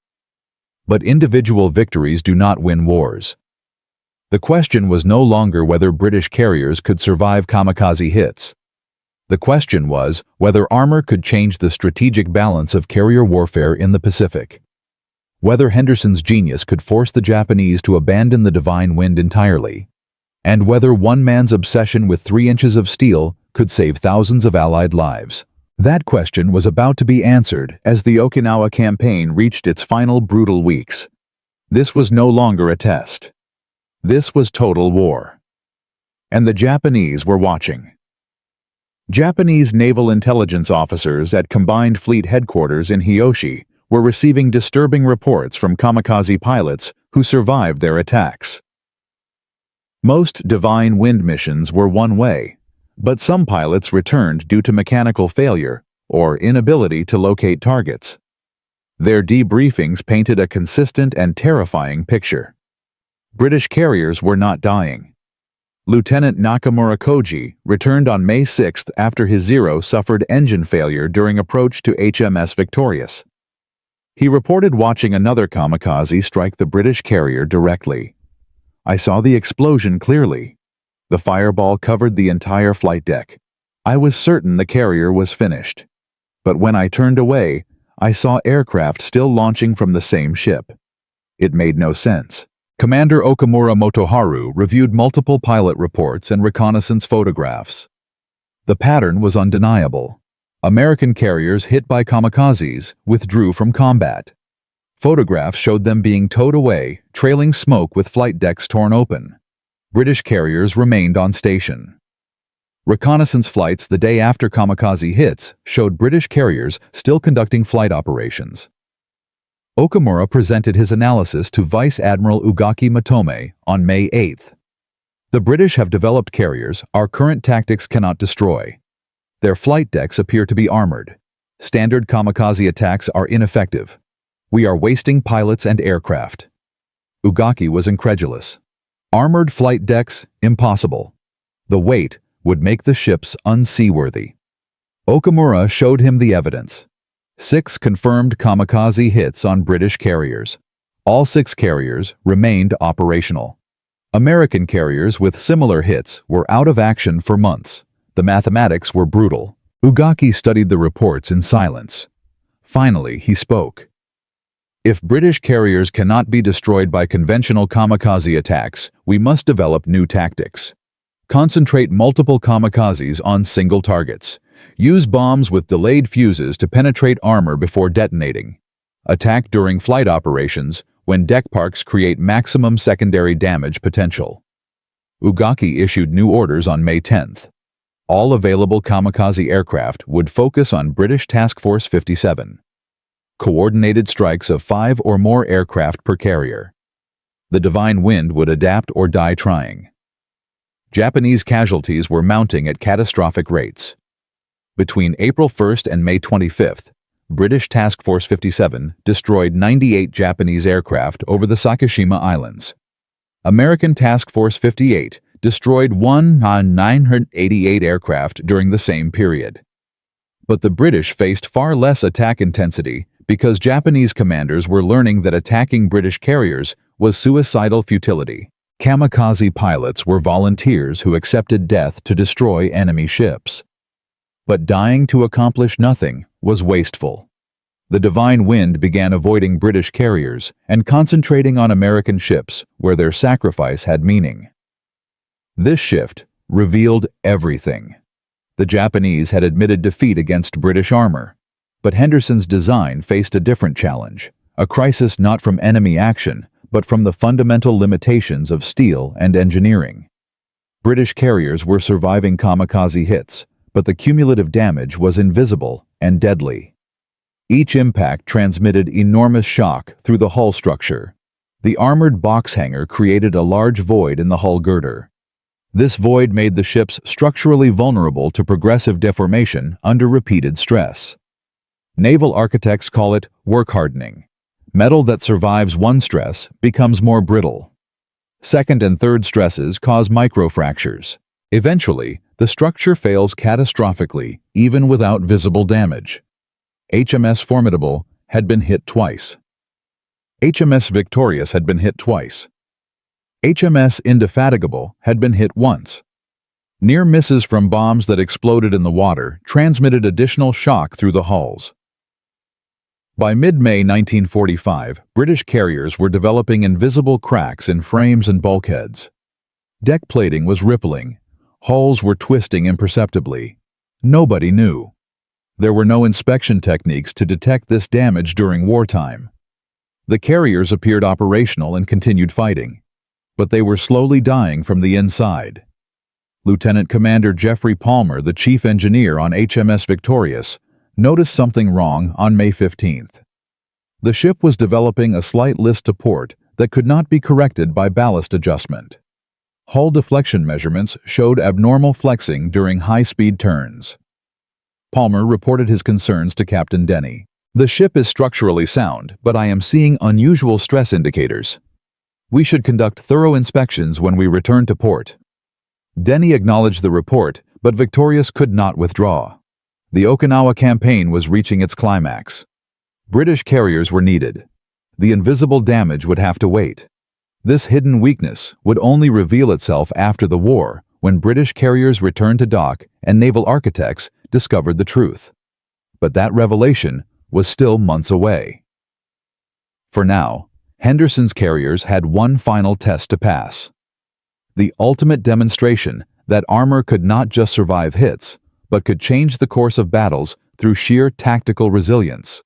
But individual victories do not win wars. The question was no longer whether British carriers could survive kamikaze hits. The question was whether armor could change the strategic balance of carrier warfare in the Pacific. Whether Henderson's genius could force the Japanese to abandon the divine wind entirely. And whether one man's obsession with 3 inches of steel could save thousands of Allied lives. That question was about to be answered as the Okinawa campaign reached its final brutal weeks. This was no longer a test. This was total war. And the Japanese were watching. Japanese naval intelligence officers at Combined Fleet Headquarters in Hiyoshi were receiving disturbing reports from kamikaze pilots who survived their attacks. Most divine wind missions were one way, but some pilots returned due to mechanical failure or inability to locate targets. Their debriefings painted a consistent and terrifying picture. British carriers were not dying. Lieutenant Nakamura Koji returned on May 6 after his Zero suffered engine failure during approach to HMS Victorious. He reported watching another kamikaze strike the British carrier directly. I saw the explosion clearly. The fireball covered the entire flight deck. I was certain the carrier was finished. But when I turned away, I saw aircraft still launching from the same ship. It made no sense. Commander Okamura Motoharu reviewed multiple pilot reports and reconnaissance photographs. The pattern was undeniable. American carriers hit by kamikazes withdrew from combat. Photographs showed them being towed away, trailing smoke with flight decks torn open. British carriers remained on station. Reconnaissance flights the day after kamikaze hits showed British carriers still conducting flight operations. Okamura presented his analysis to Vice Admiral Ugaki Matome on May 8. The British have developed carriers our current tactics cannot destroy. Their flight decks appear to be armored. Standard kamikaze attacks are ineffective. We are wasting pilots and aircraft. Ugaki was incredulous. Armored flight decks? Impossible. The weight would make the ships unseaworthy. Okamura showed him the evidence. 6 confirmed kamikaze hits on British carriers. All 6 carriers remained operational. American carriers with similar hits were out of action for months. The mathematics were brutal. Ugaki studied the reports in silence. Finally, he spoke. If British carriers cannot be destroyed by conventional kamikaze attacks, we must develop new tactics. Concentrate multiple kamikazes on single targets. Use bombs with delayed fuses to penetrate armor before detonating. Attack during flight operations when deck parks create maximum secondary damage potential. Ugaki issued new orders on May 10th. All available kamikaze aircraft would focus on British Task Force 57. Coordinated strikes of 5 or more aircraft per carrier. The Divine Wind would adapt or die trying. Japanese casualties were mounting at catastrophic rates. Between April 1st and May 25th, British Task Force 57 destroyed 98 Japanese aircraft over the Sakishima Islands. American Task Force 58 destroyed 988 aircraft during the same period. But the British faced far less attack intensity because Japanese commanders were learning that attacking British carriers was suicidal futility. Kamikaze pilots were volunteers who accepted death to destroy enemy ships. But dying to accomplish nothing was wasteful. The Divine Wind began avoiding British carriers and concentrating on American ships where their sacrifice had meaning. This shift revealed everything. The Japanese had admitted defeat against British armor, but Henderson's design faced a different challenge, a crisis not from enemy action, but from the fundamental limitations of steel and engineering. British carriers were surviving kamikaze hits, but the cumulative damage was invisible and deadly. Each impact transmitted enormous shock through the hull structure. The armored box hangar created a large void in the hull girder. This void made the ships structurally vulnerable to progressive deformation under repeated stress. Naval architects call it work hardening. Metal that survives one stress becomes more brittle. Second and third stresses cause microfractures. Eventually, the structure fails catastrophically, even without visible damage. HMS Formidable had been hit twice. HMS Victorious had been hit twice. HMS Indefatigable had been hit once. Near misses from bombs that exploded in the water transmitted additional shock through the hulls. By mid-May 1945, British carriers were developing invisible cracks in frames and bulkheads. Deck plating was rippling. Hulls were twisting imperceptibly. Nobody knew. There were no inspection techniques to detect this damage during wartime. The carriers appeared operational and continued fighting, but they were slowly dying from the inside. Lieutenant Commander Geoffrey Palmer, the chief engineer on HMS Victorious, noticed something wrong on May 15th. The ship was developing a slight list to port that could not be corrected by ballast adjustment. Hull deflection measurements showed abnormal flexing during high-speed turns. Palmer reported his concerns to Captain Denny. "The ship is structurally sound, but I am seeing unusual stress indicators. We should conduct thorough inspections when we return to port." Denny acknowledged the report, but Victorious could not withdraw. The Okinawa campaign was reaching its climax. British carriers were needed. The invisible damage would have to wait. This hidden weakness would only reveal itself after the war, when British carriers returned to dock and naval architects discovered the truth. But that revelation was still months away. For now, Henderson's carriers had one final test to pass. The ultimate demonstration that armor could not just survive hits, but could change the course of battles through sheer tactical resilience.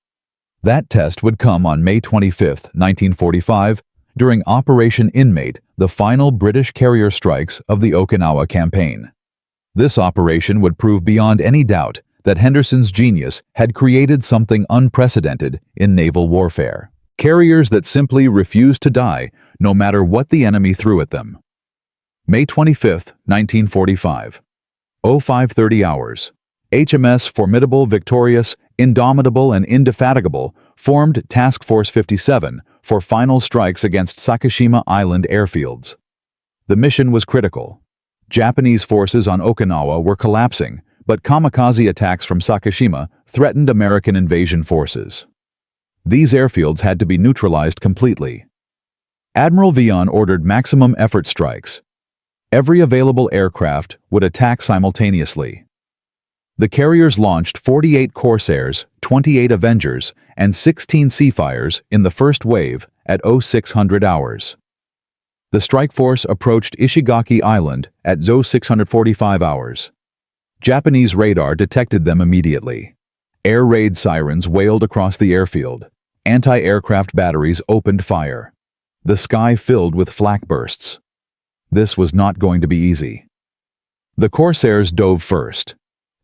That test would come on May 25, 1945, during Operation Inmate, the final British carrier strikes of the Okinawa campaign. This operation would prove beyond any doubt that Henderson's genius had created something unprecedented in naval warfare. Carriers that simply refused to die, no matter what the enemy threw at them. May 25, 1945. 0530 hours. HMS Formidable, Victorious, Indomitable, and Indefatigable formed Task Force 57 for final strikes against Sakishima Island airfields. The mission was critical. Japanese forces on Okinawa were collapsing, but kamikaze attacks from Sakishima threatened American invasion forces. These airfields had to be neutralized completely. Admiral Vian ordered maximum effort strikes. Every available aircraft would attack simultaneously. The carriers launched 48 Corsairs, 28 Avengers, and 16 Seafires in the first wave at 0600 hours. The strike force approached Ishigaki Island at 0645 hours. Japanese radar detected them immediately. Air raid sirens wailed across the airfield. Anti-aircraft batteries opened fire. The sky filled with flak bursts. This was not going to be easy. The Corsairs dove first.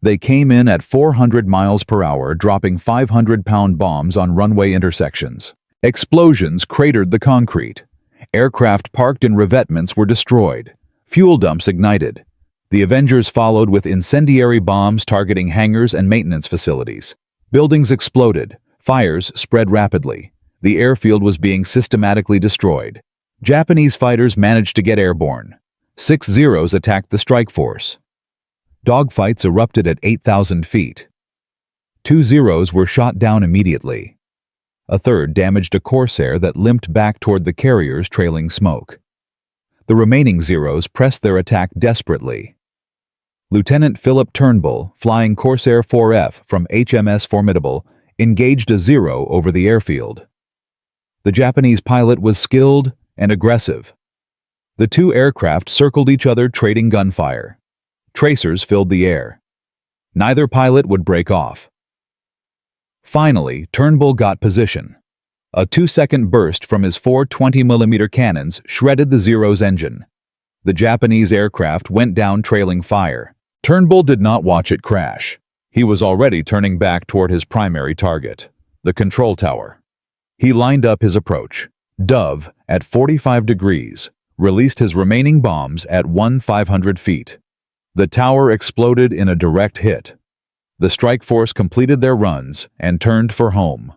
They came in at 400 miles per hour, dropping 500-pound bombs on runway intersections. Explosions cratered the concrete. Aircraft parked in revetments were destroyed. Fuel dumps ignited. The Avengers followed with incendiary bombs targeting hangars and maintenance facilities. Buildings exploded. Fires spread rapidly. The airfield was being systematically destroyed. Japanese fighters managed to get airborne. 6 Zeros attacked the strike force. Dogfights erupted at 8,000 feet. 2 Zeros were shot down immediately. A third damaged a Corsair that limped back toward the carriers, trailing smoke. The remaining Zeros pressed their attack desperately. Lieutenant Philip Turnbull, flying Corsair 4F from HMS Formidable, engaged a Zero over the airfield. The Japanese pilot was skilled and aggressive. The two aircraft circled each other, trading gunfire. Tracers filled the air. Neither pilot would break off. Finally, Turnbull got position. A 2-second burst from his 4 20mm cannons shredded the Zero's engine. The Japanese aircraft went down, trailing fire. Turnbull did not watch it crash. He was already turning back toward his primary target, the control tower. He lined up his approach. Dove, at 45 degrees, released his remaining bombs at 500 feet. The tower exploded in a direct hit. The strike force completed their runs and turned for home.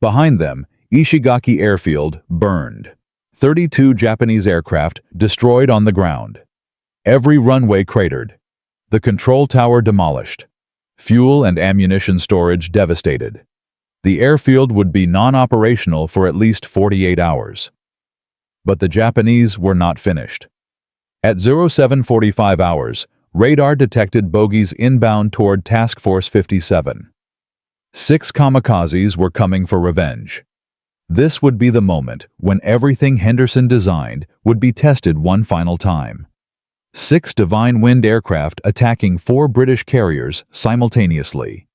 Behind them, Ishigaki Airfield burned. 32 Japanese aircraft destroyed on the ground. Every runway cratered. The control tower demolished. Fuel and ammunition storage devastated. The airfield would be non-operational for at least 48 hours. But the Japanese were not finished. At 0745 hours, radar detected bogies inbound toward Task Force 57. 6 kamikazes were coming for revenge. This would be the moment when everything Henderson designed would be tested one final time. 6 Divine Wind aircraft attacking 4 British carriers simultaneously.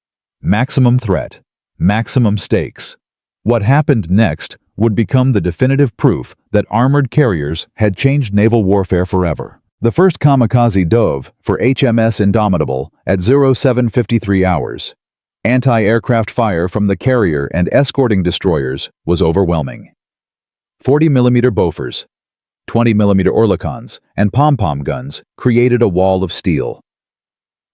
Maximum threat, maximum stakes. What happened next would become the definitive proof that armored carriers had changed naval warfare forever. The first kamikaze dove for HMS Indefatigable at 0753 hours. Anti-aircraft fire from the carrier and escorting destroyers was overwhelming. 40mm Bofors, 20mm Oerlikons, and pom-pom guns created a wall of steel.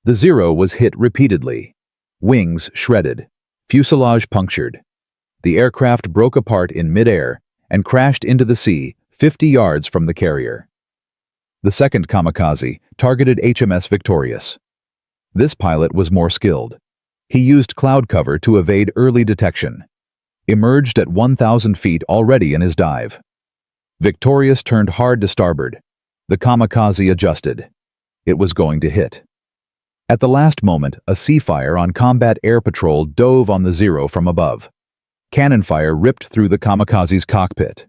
The Zero was hit repeatedly. Wings shredded, fuselage punctured. The aircraft broke apart in mid-air and crashed into the sea 50 yards from the carrier. The second kamikaze targeted HMS Victorious. This pilot was more skilled. He used cloud cover to evade early detection. Emerged at 1,000 feet already in his dive. Victorious turned hard to starboard. The kamikaze adjusted. It was going to hit. At the last moment, a Seafire on combat air patrol dove on the Zero from above. Cannon fire ripped through the kamikaze's cockpit.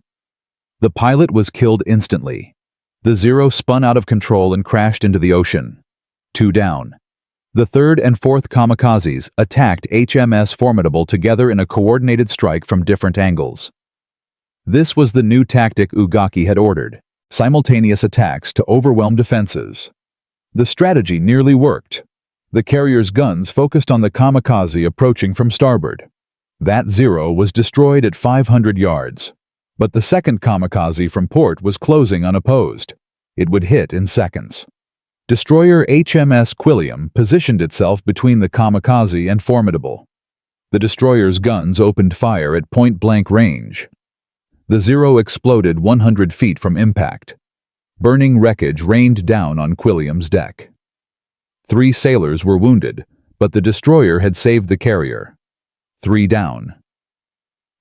The pilot was killed instantly. The Zero spun out of control and crashed into the ocean. 2 down. The third and fourth kamikazes attacked HMS Formidable together in a coordinated strike from different angles. This was the new tactic Ugaki had ordered: simultaneous attacks to overwhelm defenses. The strategy nearly worked. The carrier's guns focused on the kamikaze approaching from starboard. That Zero was destroyed at 500 yards. But the second kamikaze from port was closing unopposed. It would hit in seconds. Destroyer HMS Quilliam positioned itself between the kamikaze and Formidable. The destroyer's guns opened fire at point-blank range. The Zero exploded 100 feet from impact. Burning wreckage rained down on Quilliam's deck. 3 sailors were wounded, but the destroyer had saved the carrier. 3 down.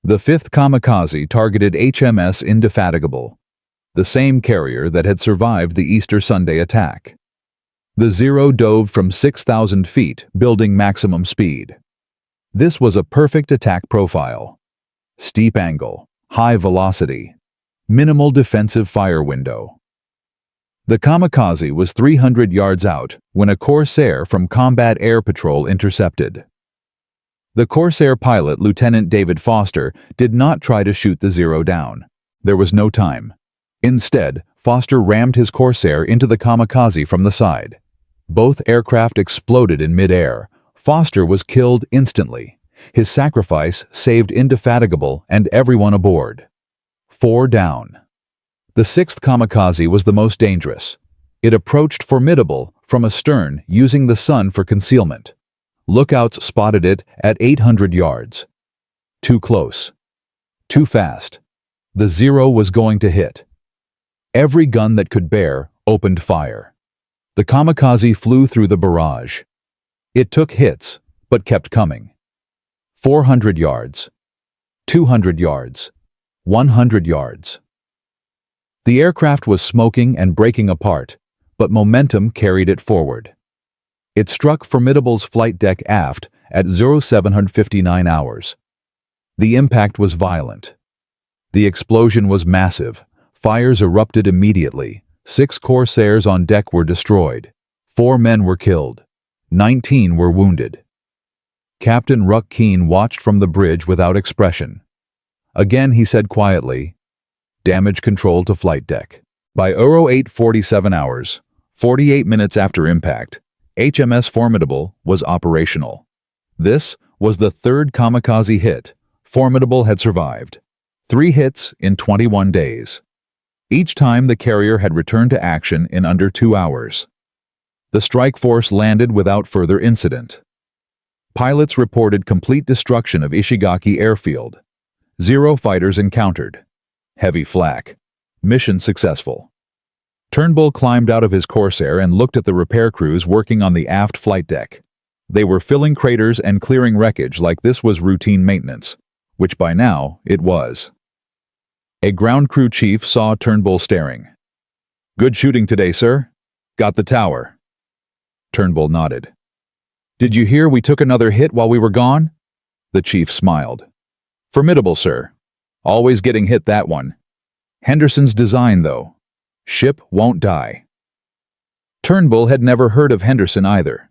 The fifth kamikaze targeted HMS Indefatigable, the same carrier that had survived the Easter Sunday attack. The Zero dove from 6,000 feet, building maximum speed. This was a perfect attack profile. Steep angle, high velocity, minimal defensive fire window. The Kamikaze was 300 yards out when a Corsair from Combat Air Patrol intercepted. The Corsair pilot, Lieutenant David Foster, did not try to shoot the Zero down. There was no time. Instead, Foster rammed his Corsair into the Kamikaze from the side. Both aircraft exploded in midair. Foster was killed instantly. His sacrifice saved Indefatigable and everyone aboard. 4 down. The 6th Kamikaze was the most dangerous. It approached Formidable from astern using the sun for concealment. Lookouts spotted it at 800 yards. Too close. Too fast. The Zero was going to hit. Every gun that could bear opened fire. The Kamikaze flew through the barrage. It took hits, but kept coming. 400 yards. 200 yards. 100 yards. The aircraft was smoking and breaking apart, but momentum carried it forward. It struck Formidable's flight deck aft at 0759 hours. The impact was violent. The explosion was massive. Fires erupted immediately. 6 Corsairs on deck were destroyed. 4 men were killed. 19 were wounded. Captain Ruck Keene watched from the bridge without expression. Again he said quietly, "Damage control to flight deck." By 0847 hours, 48 minutes after impact, HMS Formidable was operational. This was the 3rd Kamikaze hit. Formidable had survived. 3 hits in 21 days. Each time the carrier had returned to action in under 2 hours. The strike force landed without further incident. Pilots reported complete destruction of Ishigaki airfield. 0 fighters encountered. Heavy flak. Mission successful. Turnbull climbed out of his Corsair and looked at the repair crews working on the aft flight deck. They were filling craters and clearing wreckage like this was routine maintenance, which by now it was. A ground crew chief saw Turnbull staring. "Good shooting today, sir. Got the tower." Turnbull nodded. "Did you hear we took another hit while we were gone?" The chief smiled. "Formidable, sir. Always getting hit, that one. Henderson's design, though. Ship won't die." Turnbull had never heard of Henderson either.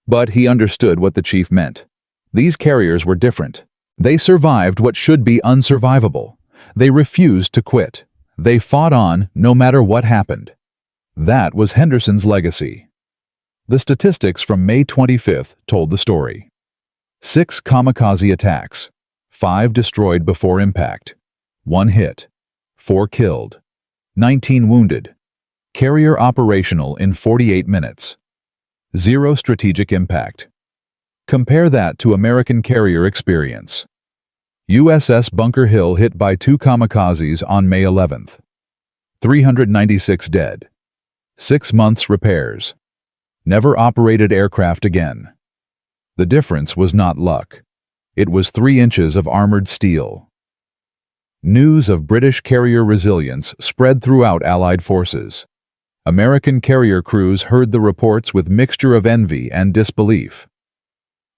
But he understood what the chief meant. These carriers were different. They survived what should be unsurvivable. They refused to quit. They fought on no matter what happened. That was Henderson's legacy. The statistics from May 25th told the story. 6 kamikaze attacks. 5 destroyed before impact. 1 hit. 4 killed. 19 wounded. Carrier operational in 48 minutes. 0 strategic impact. Compare that to American carrier experience. USS Bunker Hill hit by 2 kamikazes on May 11th. 396 dead. 6 months repairs. Never operated aircraft again. The difference was not luck. It was 3 inches of armored steel. News of British carrier resilience spread throughout Allied forces. American carrier crews heard the reports with mixture of envy and disbelief.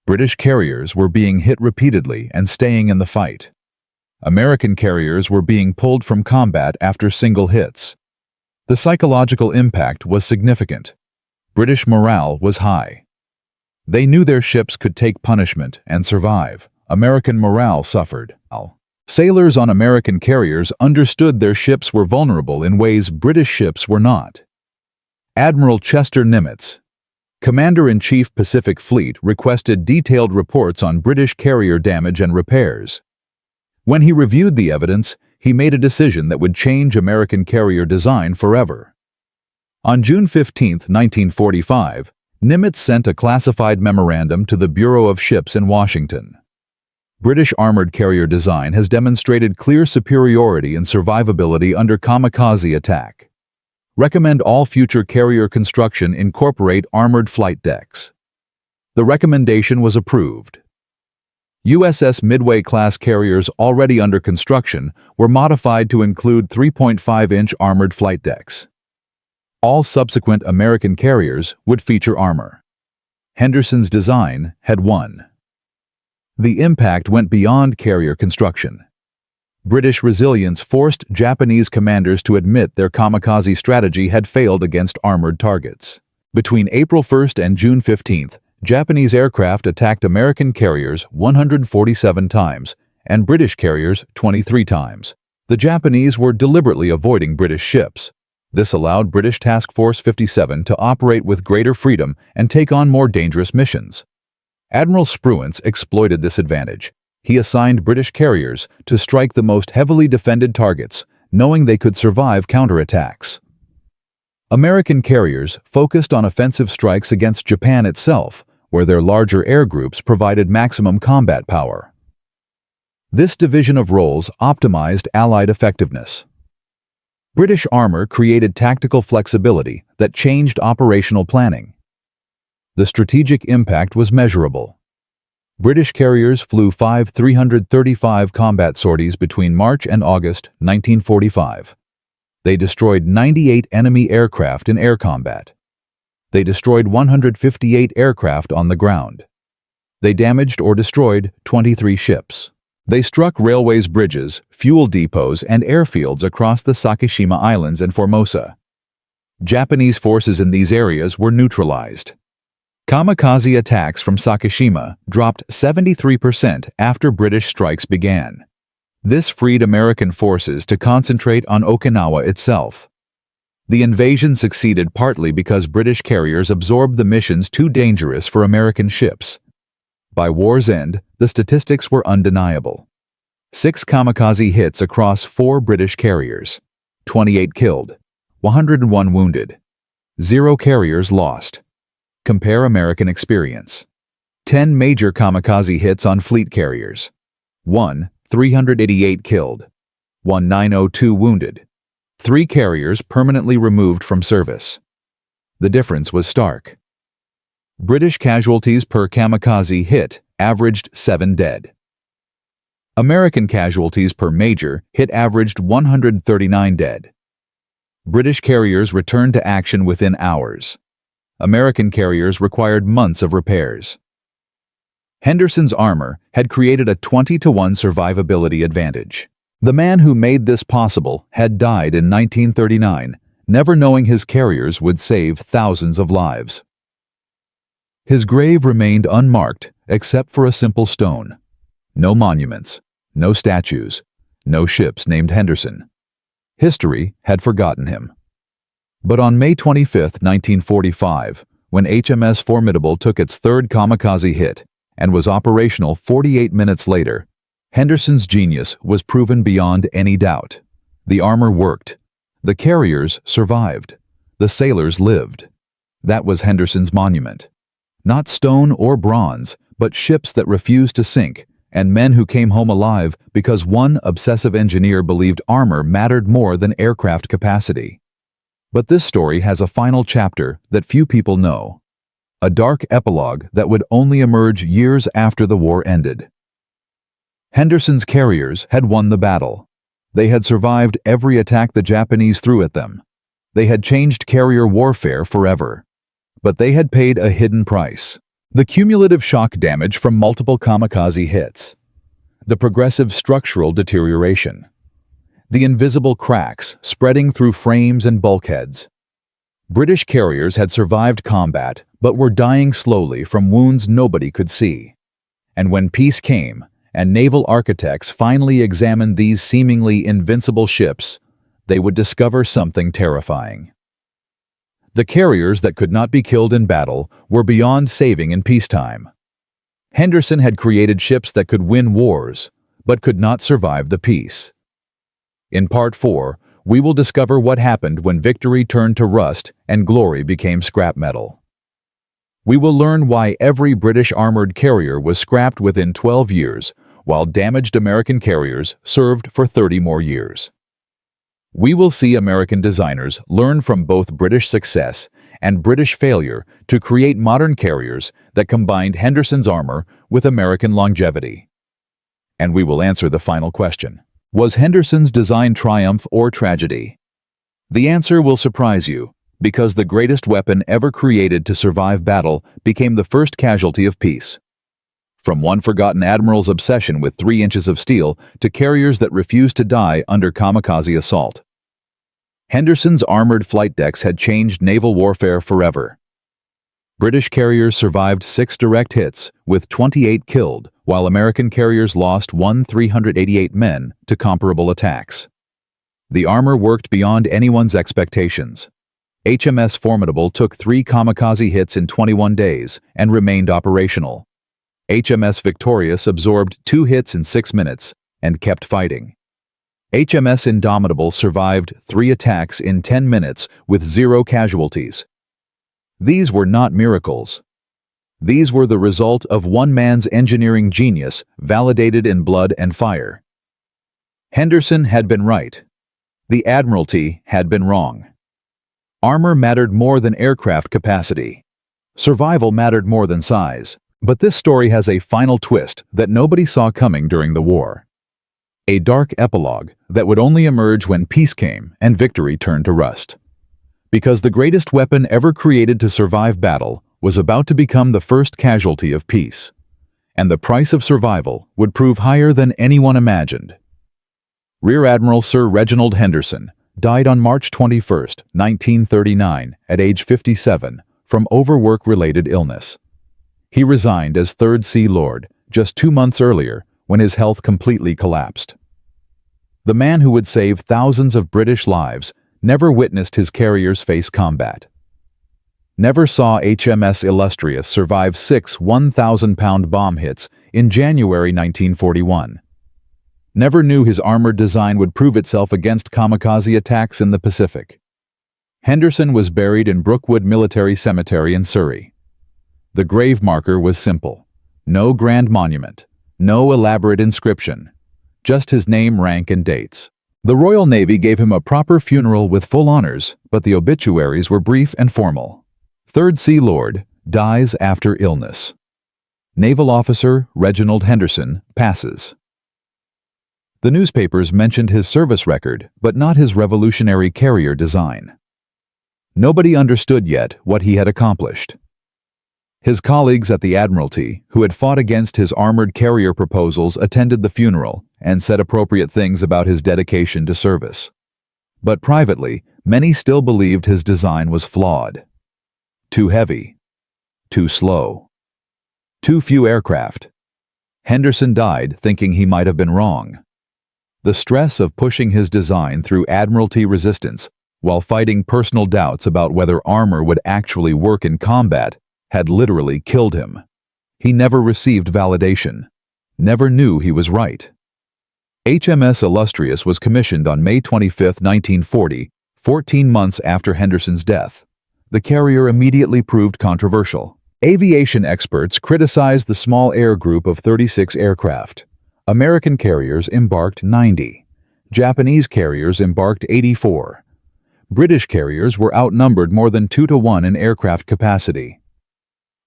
British carriers were being hit repeatedly and staying in the fight. American carriers were being pulled from combat after single hits. The psychological impact was significant. British morale was high. They knew their ships could take punishment and survive. American morale suffered. Sailors on American carriers understood their ships were vulnerable in ways British ships were not. Admiral Chester Nimitz, Commander-in-Chief Pacific Fleet, requested detailed reports on British carrier damage and repairs. When he reviewed the evidence, he made a decision that would change American carrier design forever. On June 15, 1945, Nimitz sent a classified memorandum to the Bureau of Ships in Washington. British armored carrier design has demonstrated clear superiority in survivability under kamikaze attack. Recommend all future carrier construction incorporate armored flight decks. The recommendation was approved. USS Midway-class carriers already under construction were modified to include 3.5-inch armored flight decks. All subsequent American carriers would feature armor. Henderson's design had won. The impact went beyond carrier construction. British resilience forced Japanese commanders to admit their kamikaze strategy had failed against armored targets. Between April 1st and June 15th, Japanese aircraft attacked American carriers 147 times and British carriers 23 times. The Japanese were deliberately avoiding British ships. This allowed British Task Force 57 to operate with greater freedom and take on more dangerous missions. Admiral Spruance exploited this advantage. He assigned British carriers to strike the most heavily defended targets, knowing they could survive counterattacks. American carriers focused on offensive strikes against Japan itself, where their larger air groups provided maximum combat power. This division of roles optimized Allied effectiveness. British armor created tactical flexibility that changed operational planning. The strategic impact was measurable. British carriers flew 335 combat sorties between March and August 1945. They destroyed 98 enemy aircraft in air combat. They destroyed 158 aircraft on the ground. They damaged or destroyed 23 ships. They struck railways, bridges, fuel depots, and airfields across the Sakishima Islands and Formosa. Japanese forces in these areas were neutralized. Kamikaze attacks from Sakishima dropped 73% after British strikes began. This freed American forces to concentrate on Okinawa itself. The invasion succeeded partly because British carriers absorbed the missions too dangerous for American ships. By war's end, the statistics were undeniable. 6 kamikaze hits across 4 British carriers. 28 killed. 101 wounded. 0 carriers lost. Compare American experience. 10 major kamikaze hits on fleet carriers. 1, 388 killed. 1902 wounded. 3 carriers permanently removed from service. The difference was stark. British casualties per kamikaze hit averaged 7 dead. American casualties per major hit averaged 139 dead. British carriers returned to action within hours. American carriers required months of repairs. Henderson's armor had created a 20-to-1 survivability advantage. The man who made this possible had died in 1939, never knowing his carriers would save thousands of lives. His grave remained unmarked except for a simple stone. No monuments, no statues, no ships named Henderson. History had forgotten him. But on May 25, 1945, when HMS Formidable took its 3rd kamikaze hit and was operational 48 minutes later, Henderson's genius was proven beyond any doubt. The armor worked. The carriers survived. The sailors lived. That was Henderson's monument. Not stone or bronze, but ships that refused to sink, and men who came home alive because one obsessive engineer believed armor mattered more than aircraft capacity. But this story has a final chapter that few people know. A dark epilogue that would only emerge years after the war ended. Henderson's carriers had won the battle. They had survived every attack the Japanese threw at them. They had changed carrier warfare forever. But they had paid a hidden price. The cumulative shock damage from multiple kamikaze hits. The progressive structural deterioration. The invisible cracks spreading through frames and bulkheads. British carriers had survived combat but were dying slowly from wounds nobody could see. And when peace came, and naval architects finally examined these seemingly invincible ships, they would discover something terrifying. The carriers that could not be killed in battle were beyond saving in peacetime. Henderson had created ships that could win wars, but could not survive the peace. In Part 4, we will discover what happened when victory turned to rust and glory became scrap metal. We will learn why every British armored carrier was scrapped within 12 years, while damaged American carriers served for 30 more years. We will see American designers learn from both British success and British failure to create modern carriers that combined Henderson's armor with American longevity. And we will answer the final question. Was Henderson's design triumph or tragedy? The answer will surprise you, because the greatest weapon ever created to survive battle became the first casualty of peace. From one forgotten admiral's obsession with 3 inches of steel to carriers that refused to die under kamikaze assault. Henderson's armored flight decks had changed naval warfare forever. British carriers survived 6 direct hits, with 28 killed, while American carriers lost 388 men to comparable attacks. The armor worked beyond anyone's expectations. HMS Formidable took 3 kamikaze hits in 21 days and remained operational. HMS Victorious absorbed 2 hits in 6 minutes and kept fighting. HMS Indomitable survived 3 attacks in 10 minutes with 0 casualties. These were not miracles. These were the result of one man's engineering genius, validated in blood and fire. Henderson had been right. The Admiralty had been wrong. Armor mattered more than aircraft capacity. Survival mattered more than size. But this story has a final twist that nobody saw coming during the war. A dark epilogue that would only emerge when peace came and victory turned to rust. Because the greatest weapon ever created to survive battle was about to become the first casualty of peace. And the price of survival would prove higher than anyone imagined. Rear Admiral Sir Reginald Henderson died on March 21, 1939, at age 57, from overwork-related illness. He resigned as 3rd Sea Lord just 2 months earlier when his health completely collapsed. The man who would save thousands of British lives never witnessed his carriers face combat. Never saw HMS Illustrious survive 6 1,000-pound bomb hits in January 1941. Never knew his armored design would prove itself against kamikaze attacks in the Pacific. Henderson was buried in Brookwood Military Cemetery in Surrey. The grave marker was simple. No grand monument, no elaborate inscription, just his name, rank, and dates. The Royal Navy gave him a proper funeral with full honors, but the obituaries were brief and formal. 3rd Sea Lord dies after illness. Naval Officer Reginald Henderson passes. The newspapers mentioned his service record, but not his revolutionary carrier design. Nobody understood yet what he had accomplished. His colleagues at the Admiralty, who had fought against his armored carrier proposals, attended the funeral and said appropriate things about his dedication to service. But privately, many still believed his design was flawed. Too heavy. Too slow. Too few aircraft. Henderson died thinking he might have been wrong. The stress of pushing his design through Admiralty resistance while fighting personal doubts about whether armor would actually work in combat had literally killed him. He never received validation, never knew he was right. HMS Illustrious was commissioned on May 25, 1940, 14 months after Henderson's death. The carrier immediately proved controversial. Aviation experts criticized the small air group of 36 aircraft. American carriers embarked 90. Japanese carriers embarked 84. British carriers were outnumbered more than 2 to 1 in aircraft capacity.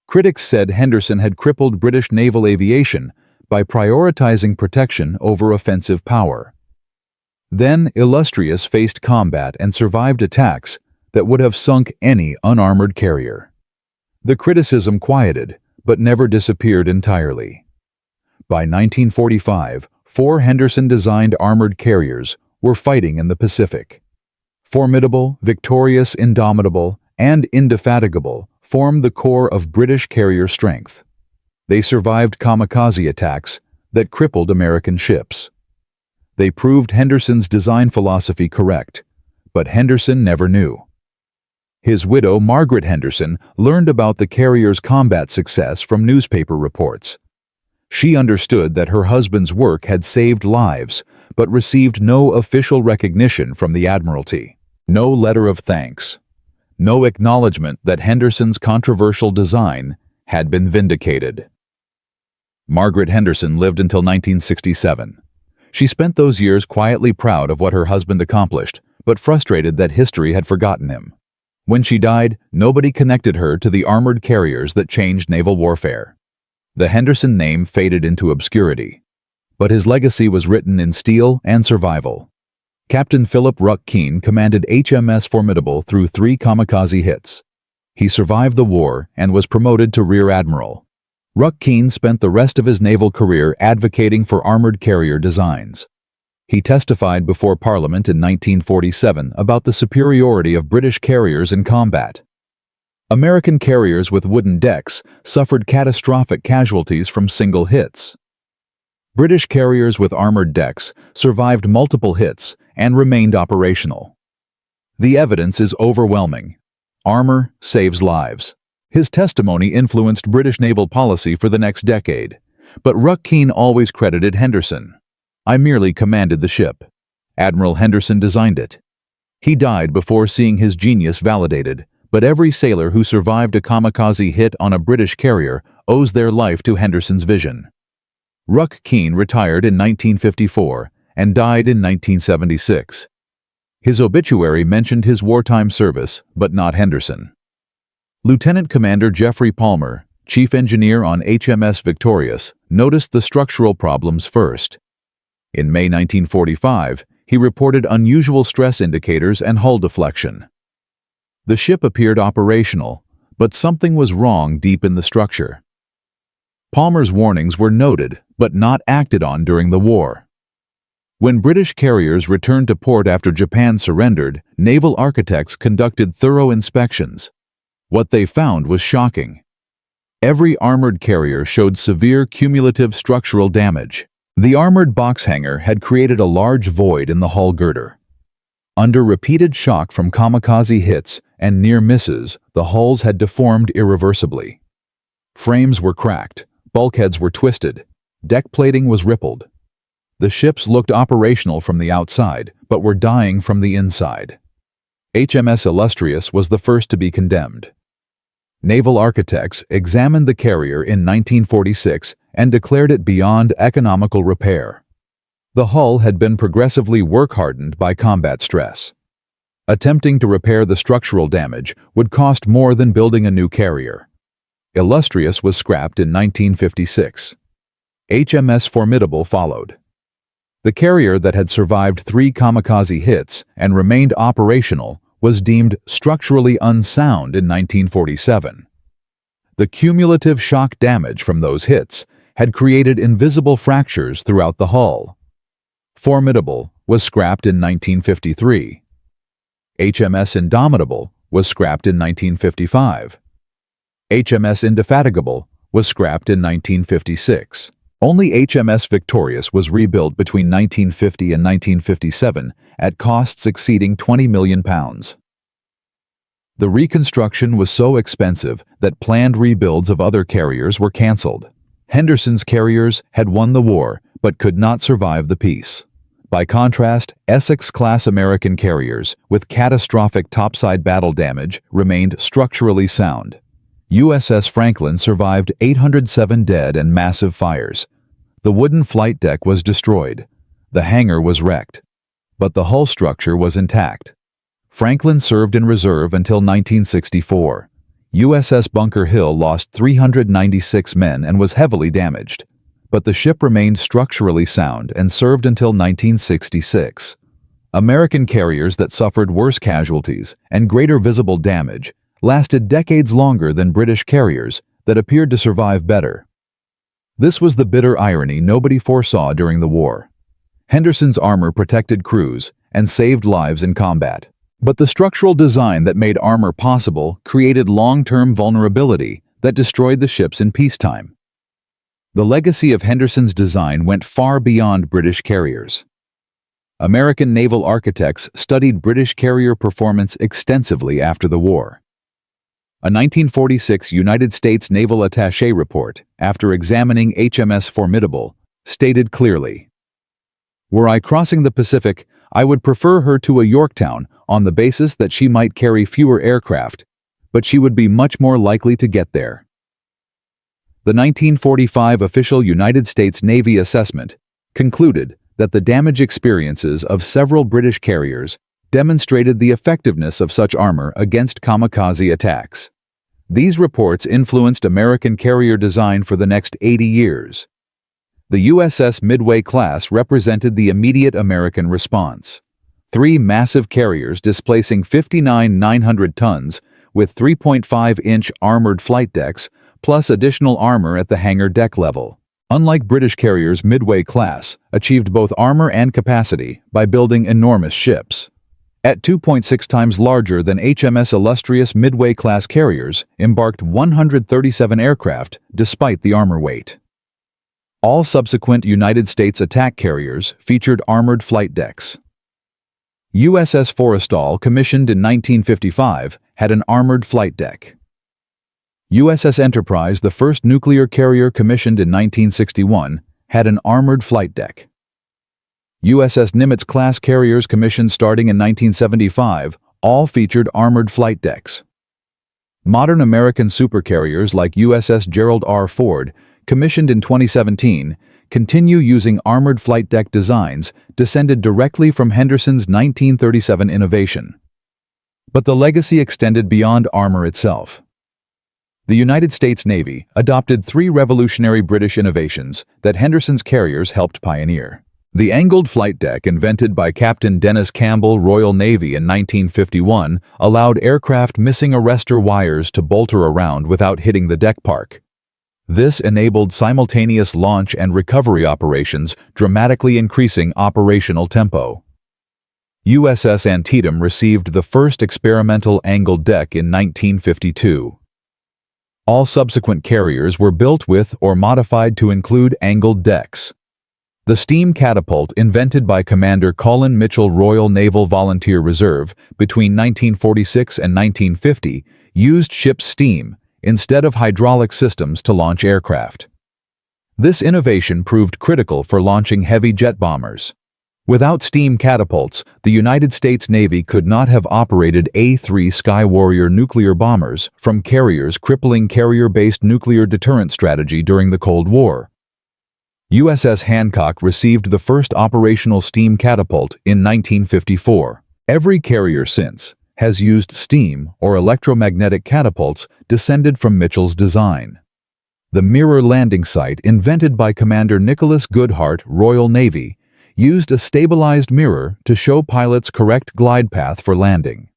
Critics said Henderson had crippled British naval aviation by prioritizing protection over offensive power. Then Illustrious faced combat and survived attacks that would have sunk any unarmored carrier. The criticism quieted, but never disappeared entirely. By 1945, 4 Henderson-designed armored carriers were fighting in the Pacific. Formidable, Victorious, Indomitable, and Indefatigable formed the core of British carrier strength. They survived kamikaze attacks that crippled American ships. They proved Henderson's design philosophy correct, but Henderson never knew. His widow, Margaret Henderson, learned about the carrier's combat success from newspaper reports. She understood that her husband's work had saved lives, but received no official recognition from the Admiralty. No letter of thanks. No acknowledgement that Henderson's controversial design had been vindicated. Margaret Henderson lived until 1967. She spent those years quietly proud of what her husband accomplished, but frustrated that history had forgotten him. When she died, nobody connected her to the armored carriers that changed naval warfare. The Henderson name faded into obscurity, but his legacy was written in steel and survival. Captain Philip Ruck Keene commanded HMS Formidable through 3 kamikaze hits. He survived the war and was promoted to Rear Admiral. Ruck Keene spent the rest of his naval career advocating for armored carrier designs. He testified before Parliament in 1947 about the superiority of British carriers in combat. American carriers with wooden decks suffered catastrophic casualties from single hits. British carriers with armored decks survived multiple hits and remained operational. The evidence is overwhelming. Armor saves lives. His testimony influenced British naval policy for the next decade, but Ruck Keene always credited Henderson. "I merely commanded the ship. Admiral Henderson designed it." He died before seeing his genius validated, but every sailor who survived a kamikaze hit on a British carrier owes their life to Henderson's vision. Ruck Keene retired in 1954 and died in 1976. His obituary mentioned his wartime service, but not Henderson. Lieutenant Commander Jeffrey Palmer, chief engineer on HMS Victorious, noticed the structural problems first. In May 1945, he reported unusual stress indicators and hull deflection. The ship appeared operational, but something was wrong deep in the structure. Palmer's warnings were noted, but not acted on during the war. When British carriers returned to port after Japan surrendered, naval architects conducted thorough inspections. What they found was shocking. Every armored carrier showed severe cumulative structural damage. The armored box hangar had created a large void in the hull girder. Under repeated shock from kamikaze hits and near misses, the hulls had deformed irreversibly. Frames were cracked, bulkheads were twisted, deck plating was rippled. The ships looked operational from the outside, but were dying from the inside. HMS Illustrious was the first to be condemned. Naval architects examined the carrier in 1946 and declared it beyond economical repair. The hull had been progressively work-hardened by combat stress. Attempting to repair the structural damage would cost more than building a new carrier. Illustrious was scrapped in 1956. HMS Formidable followed. The carrier that had survived 3 kamikaze hits and remained operational was deemed structurally unsound in 1947. The cumulative shock damage from those hits had created invisible fractures throughout the hull. Formidable was scrapped in 1953. HMS Indomitable was scrapped in 1955. HMS Indefatigable was scrapped in 1956. Only HMS Victorious was rebuilt between 1950 and 1957 at costs exceeding £20 million. The reconstruction was so expensive that planned rebuilds of other carriers were cancelled. Henderson's carriers had won the war but could not survive the peace. By contrast, Essex-class American carriers with catastrophic topside battle damage remained structurally sound. USS Franklin survived 807 dead and massive fires. The wooden flight deck was destroyed. The hangar was wrecked. But the hull structure was intact. Franklin served in reserve until 1964. USS Bunker Hill lost 396 men and was heavily damaged. But the ship remained structurally sound and served until 1966. American carriers that suffered worse casualties and greater visible damage lasted decades longer than British carriers that appeared to survive better. This was the bitter irony nobody foresaw during the war. Henderson's armor protected crews and saved lives in combat. But the structural design that made armor possible created long-term vulnerability that destroyed the ships in peacetime. The legacy of Henderson's design went far beyond British carriers. American naval architects studied British carrier performance extensively after the war. A 1946 United States Naval Attaché report, after examining HMS Formidable, stated clearly, "Were I crossing the Pacific, I would prefer her to a Yorktown on the basis that she might carry fewer aircraft, but she would be much more likely to get there." The 1945 official United States Navy assessment concluded that the damage experiences of several British carriers demonstrated the effectiveness of such armor against kamikaze attacks. These reports influenced American carrier design for the next 80 years. The USS Midway class represented the immediate American response. 3 massive carriers displacing 59 900 tons with 3.5-inch armored flight decks plus additional armor at the hangar deck level. Unlike British carriers, Midway class achieved both armor and capacity by building enormous ships. At 2.6 times larger than HMS illustrious Midway-class carriers, embarked 137 aircraft despite the armor weight. All subsequent United States attack carriers featured armored flight decks. USS Forrestal, commissioned in 1955, had an armored flight deck. USS Enterprise, the first nuclear carrier commissioned in 1961, had an armored flight deck. USS Nimitz-class carriers commissioned starting in 1975 all featured armored flight decks. Modern American supercarriers like USS Gerald R. Ford, commissioned in 2017, continue using armored flight deck designs descended directly from Henderson's 1937 innovation. But the legacy extended beyond armor itself. The United States Navy adopted 3 revolutionary British innovations that Henderson's carriers helped pioneer. The angled flight deck, invented by Captain Dennis Campbell, Royal Navy in 1951, allowed aircraft missing arrestor wires to bolter around without hitting the deck park. This enabled simultaneous launch and recovery operations, dramatically increasing operational tempo. USS Antietam received the first experimental angled deck in 1952. All subsequent carriers were built with or modified to include angled decks. The steam catapult, invented by Commander Colin Mitchell, Royal Naval Volunteer Reserve, between 1946 and 1950, used ship's steam instead of hydraulic systems to launch aircraft. This innovation proved critical for launching heavy jet bombers. Without steam catapults, the United States Navy could not have operated A-3 Sky Warrior nuclear bombers from carriers, crippling carrier-based nuclear deterrent strategy during the Cold War. USS Hancock received the first operational steam catapult in 1954. Every carrier since has used steam or electromagnetic catapults descended from Mitchell's design. The mirror landing site, invented by Commander Nicholas Goodhart, Royal Navy, used a stabilized mirror to show pilots correct glide path for landing.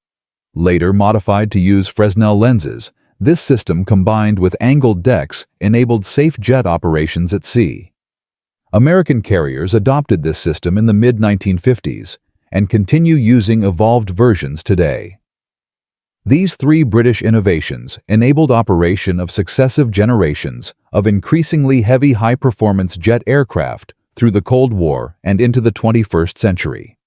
Later modified to use Fresnel lenses, this system combined with angled decks enabled safe jet operations at sea. American carriers adopted this system in the mid-1950s and continue using evolved versions today. These 3 British innovations enabled operation of successive generations of increasingly heavy high-performance jet aircraft through the Cold War and into the 21st century.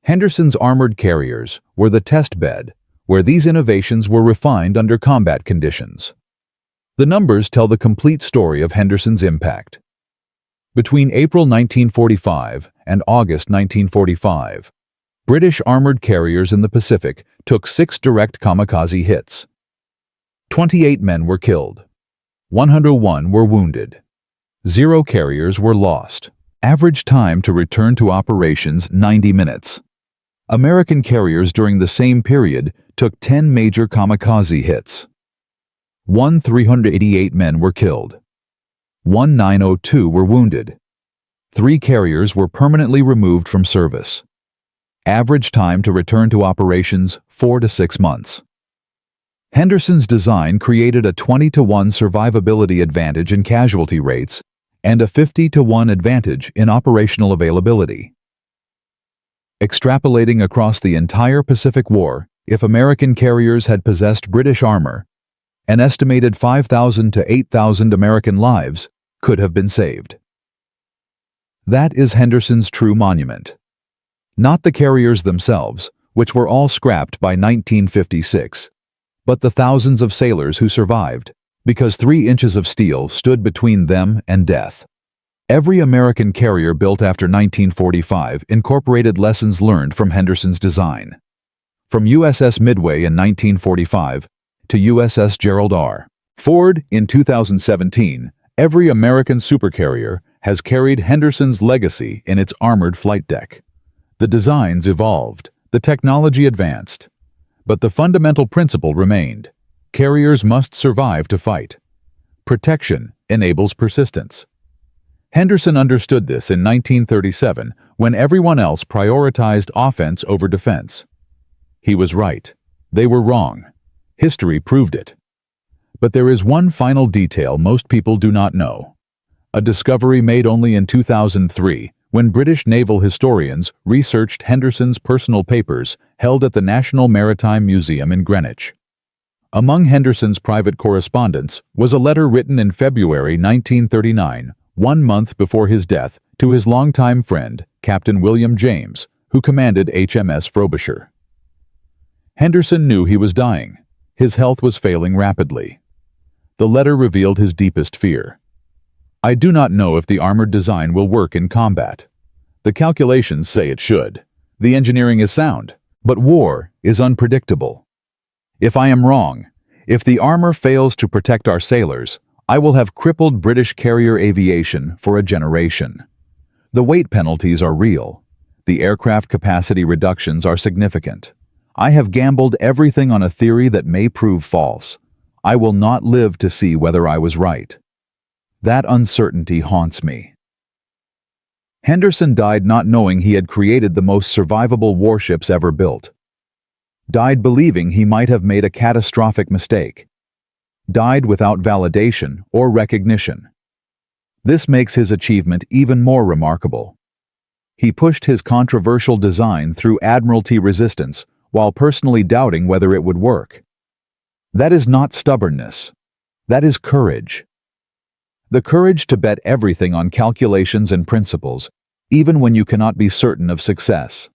Henderson's armored carriers were the test bed where these innovations were refined under combat conditions. The numbers tell the complete story of Henderson's impact. Between April 1945 and August 1945, British armored carriers in the Pacific took 6 direct kamikaze hits. 28 men were killed. 101 were wounded. 0 carriers were lost. Average time to return to operations 90 minutes. American carriers during the same period took 10 major kamikaze hits. 388 men were killed. 902 were wounded. 3 carriers were permanently removed from service. Average time to return to operations 4 to 6 months. Henderson's design created a 20-to-1 survivability advantage in casualty rates and a 50-to-1 advantage in operational availability. Extrapolating across the entire Pacific War, if American carriers had possessed British armor, an estimated 5,000 to 8,000 American lives could have been saved. That is Henderson's true monument. Not the carriers themselves, which were all scrapped by 1956, but the thousands of sailors who survived, because 3 inches of steel stood between them and death. Every American carrier built after 1945 incorporated lessons learned from Henderson's design. From USS Midway in 1945 to USS Gerald R. Ford in 2017, every American supercarrier has carried Henderson's legacy in its armored flight deck. The designs evolved, the technology advanced, but the fundamental principle remained. Carriers must survive to fight. Protection enables persistence. Henderson understood this in 1937 when everyone else prioritized offense over defense. He was right. They were wrong. History proved it. But there is one final detail most people do not know. A discovery made only in 2003, when British naval historians researched Henderson's personal papers held at the National Maritime Museum in Greenwich. Among Henderson's private correspondence was a letter written in February 1939, 1 month before his death, to his longtime friend, Captain William James, who commanded HMS Frobisher. Henderson knew he was dying. His health was failing rapidly. The letter revealed his deepest fear. "I do not know if the armored design will work in combat. The calculations say it should. The engineering is sound, but war is unpredictable. If I am wrong, if the armor fails to protect our sailors, I will have crippled British carrier aviation for a generation. The weight penalties are real. The aircraft capacity reductions are significant. I have gambled everything on a theory that may prove false. I will not live to see whether I was right. That uncertainty haunts me." Henderson died not knowing he had created the most survivable warships ever built. Died believing he might have made a catastrophic mistake. Died without validation or recognition. This makes his achievement even more remarkable. He pushed his controversial design through Admiralty resistance while personally doubting whether it would work. That is not stubbornness. That is courage. The courage to bet everything on calculations and principles, even when you cannot be certain of success.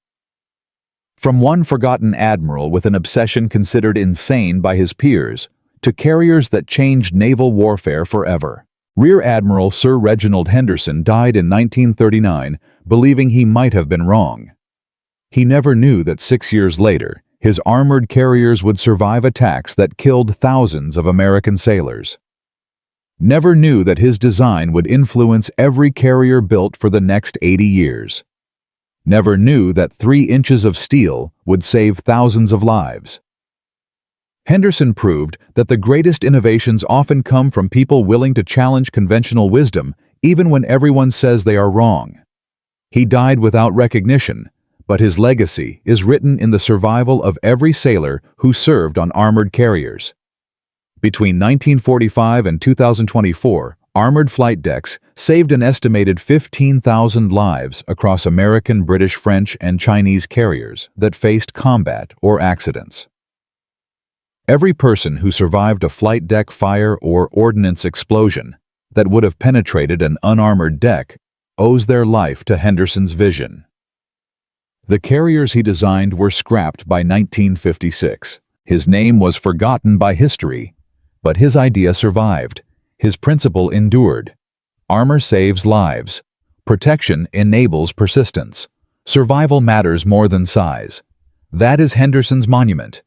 From one forgotten admiral with an obsession considered insane by his peers, to carriers that changed naval warfare forever. Rear Admiral Sir Reginald Henderson died in 1939, believing he might have been wrong. He never knew that 6 years later, his armored carriers would survive attacks that killed thousands of American sailors. Never knew that his design would influence every carrier built for the next 80 years. Never knew that 3 inches of steel would save thousands of lives. Henderson proved that the greatest innovations often come from people willing to challenge conventional wisdom, even when everyone says they are wrong. He died without recognition, but his legacy is written in the survival of every sailor who served on armored carriers. Between 1945 and 2024, armored flight decks saved an estimated 15,000 lives across American, British, French, and Chinese carriers that faced combat or accidents. Every person who survived a flight deck fire or ordnance explosion that would have penetrated an unarmored deck owes their life to Henderson's vision. The carriers he designed were scrapped by 1956. His name was forgotten by history, but his idea survived. His principle endured. Armor saves lives. Protection enables persistence. Survival matters more than size. That is Henderson's monument.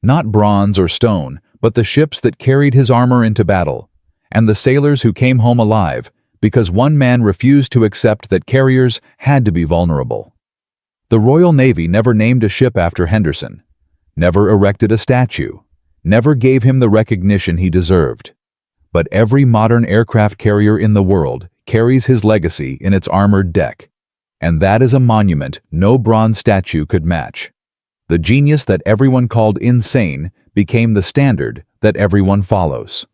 Not bronze or stone, but the ships that carried his armor into battle, and the sailors who came home alive because one man refused to accept that carriers had to be vulnerable. The Royal Navy never named a ship after Henderson, never erected a statue, never gave him the recognition he deserved. But every modern aircraft carrier in the world carries his legacy in its armored deck, and that is a monument no bronze statue could match. The genius that everyone called insane became the standard that everyone follows.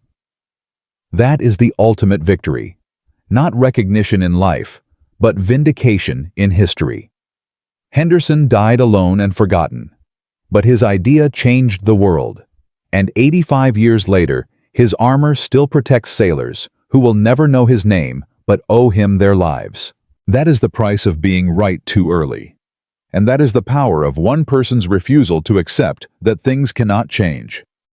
That is the ultimate victory. Not recognition in life, but vindication in history. Henderson died alone and forgotten, but his idea changed the world. And 85 years later, his armor still protects sailors who will never know his name but owe him their lives. That is the price of being right too early. And that is the power of one person's refusal to accept that things cannot change.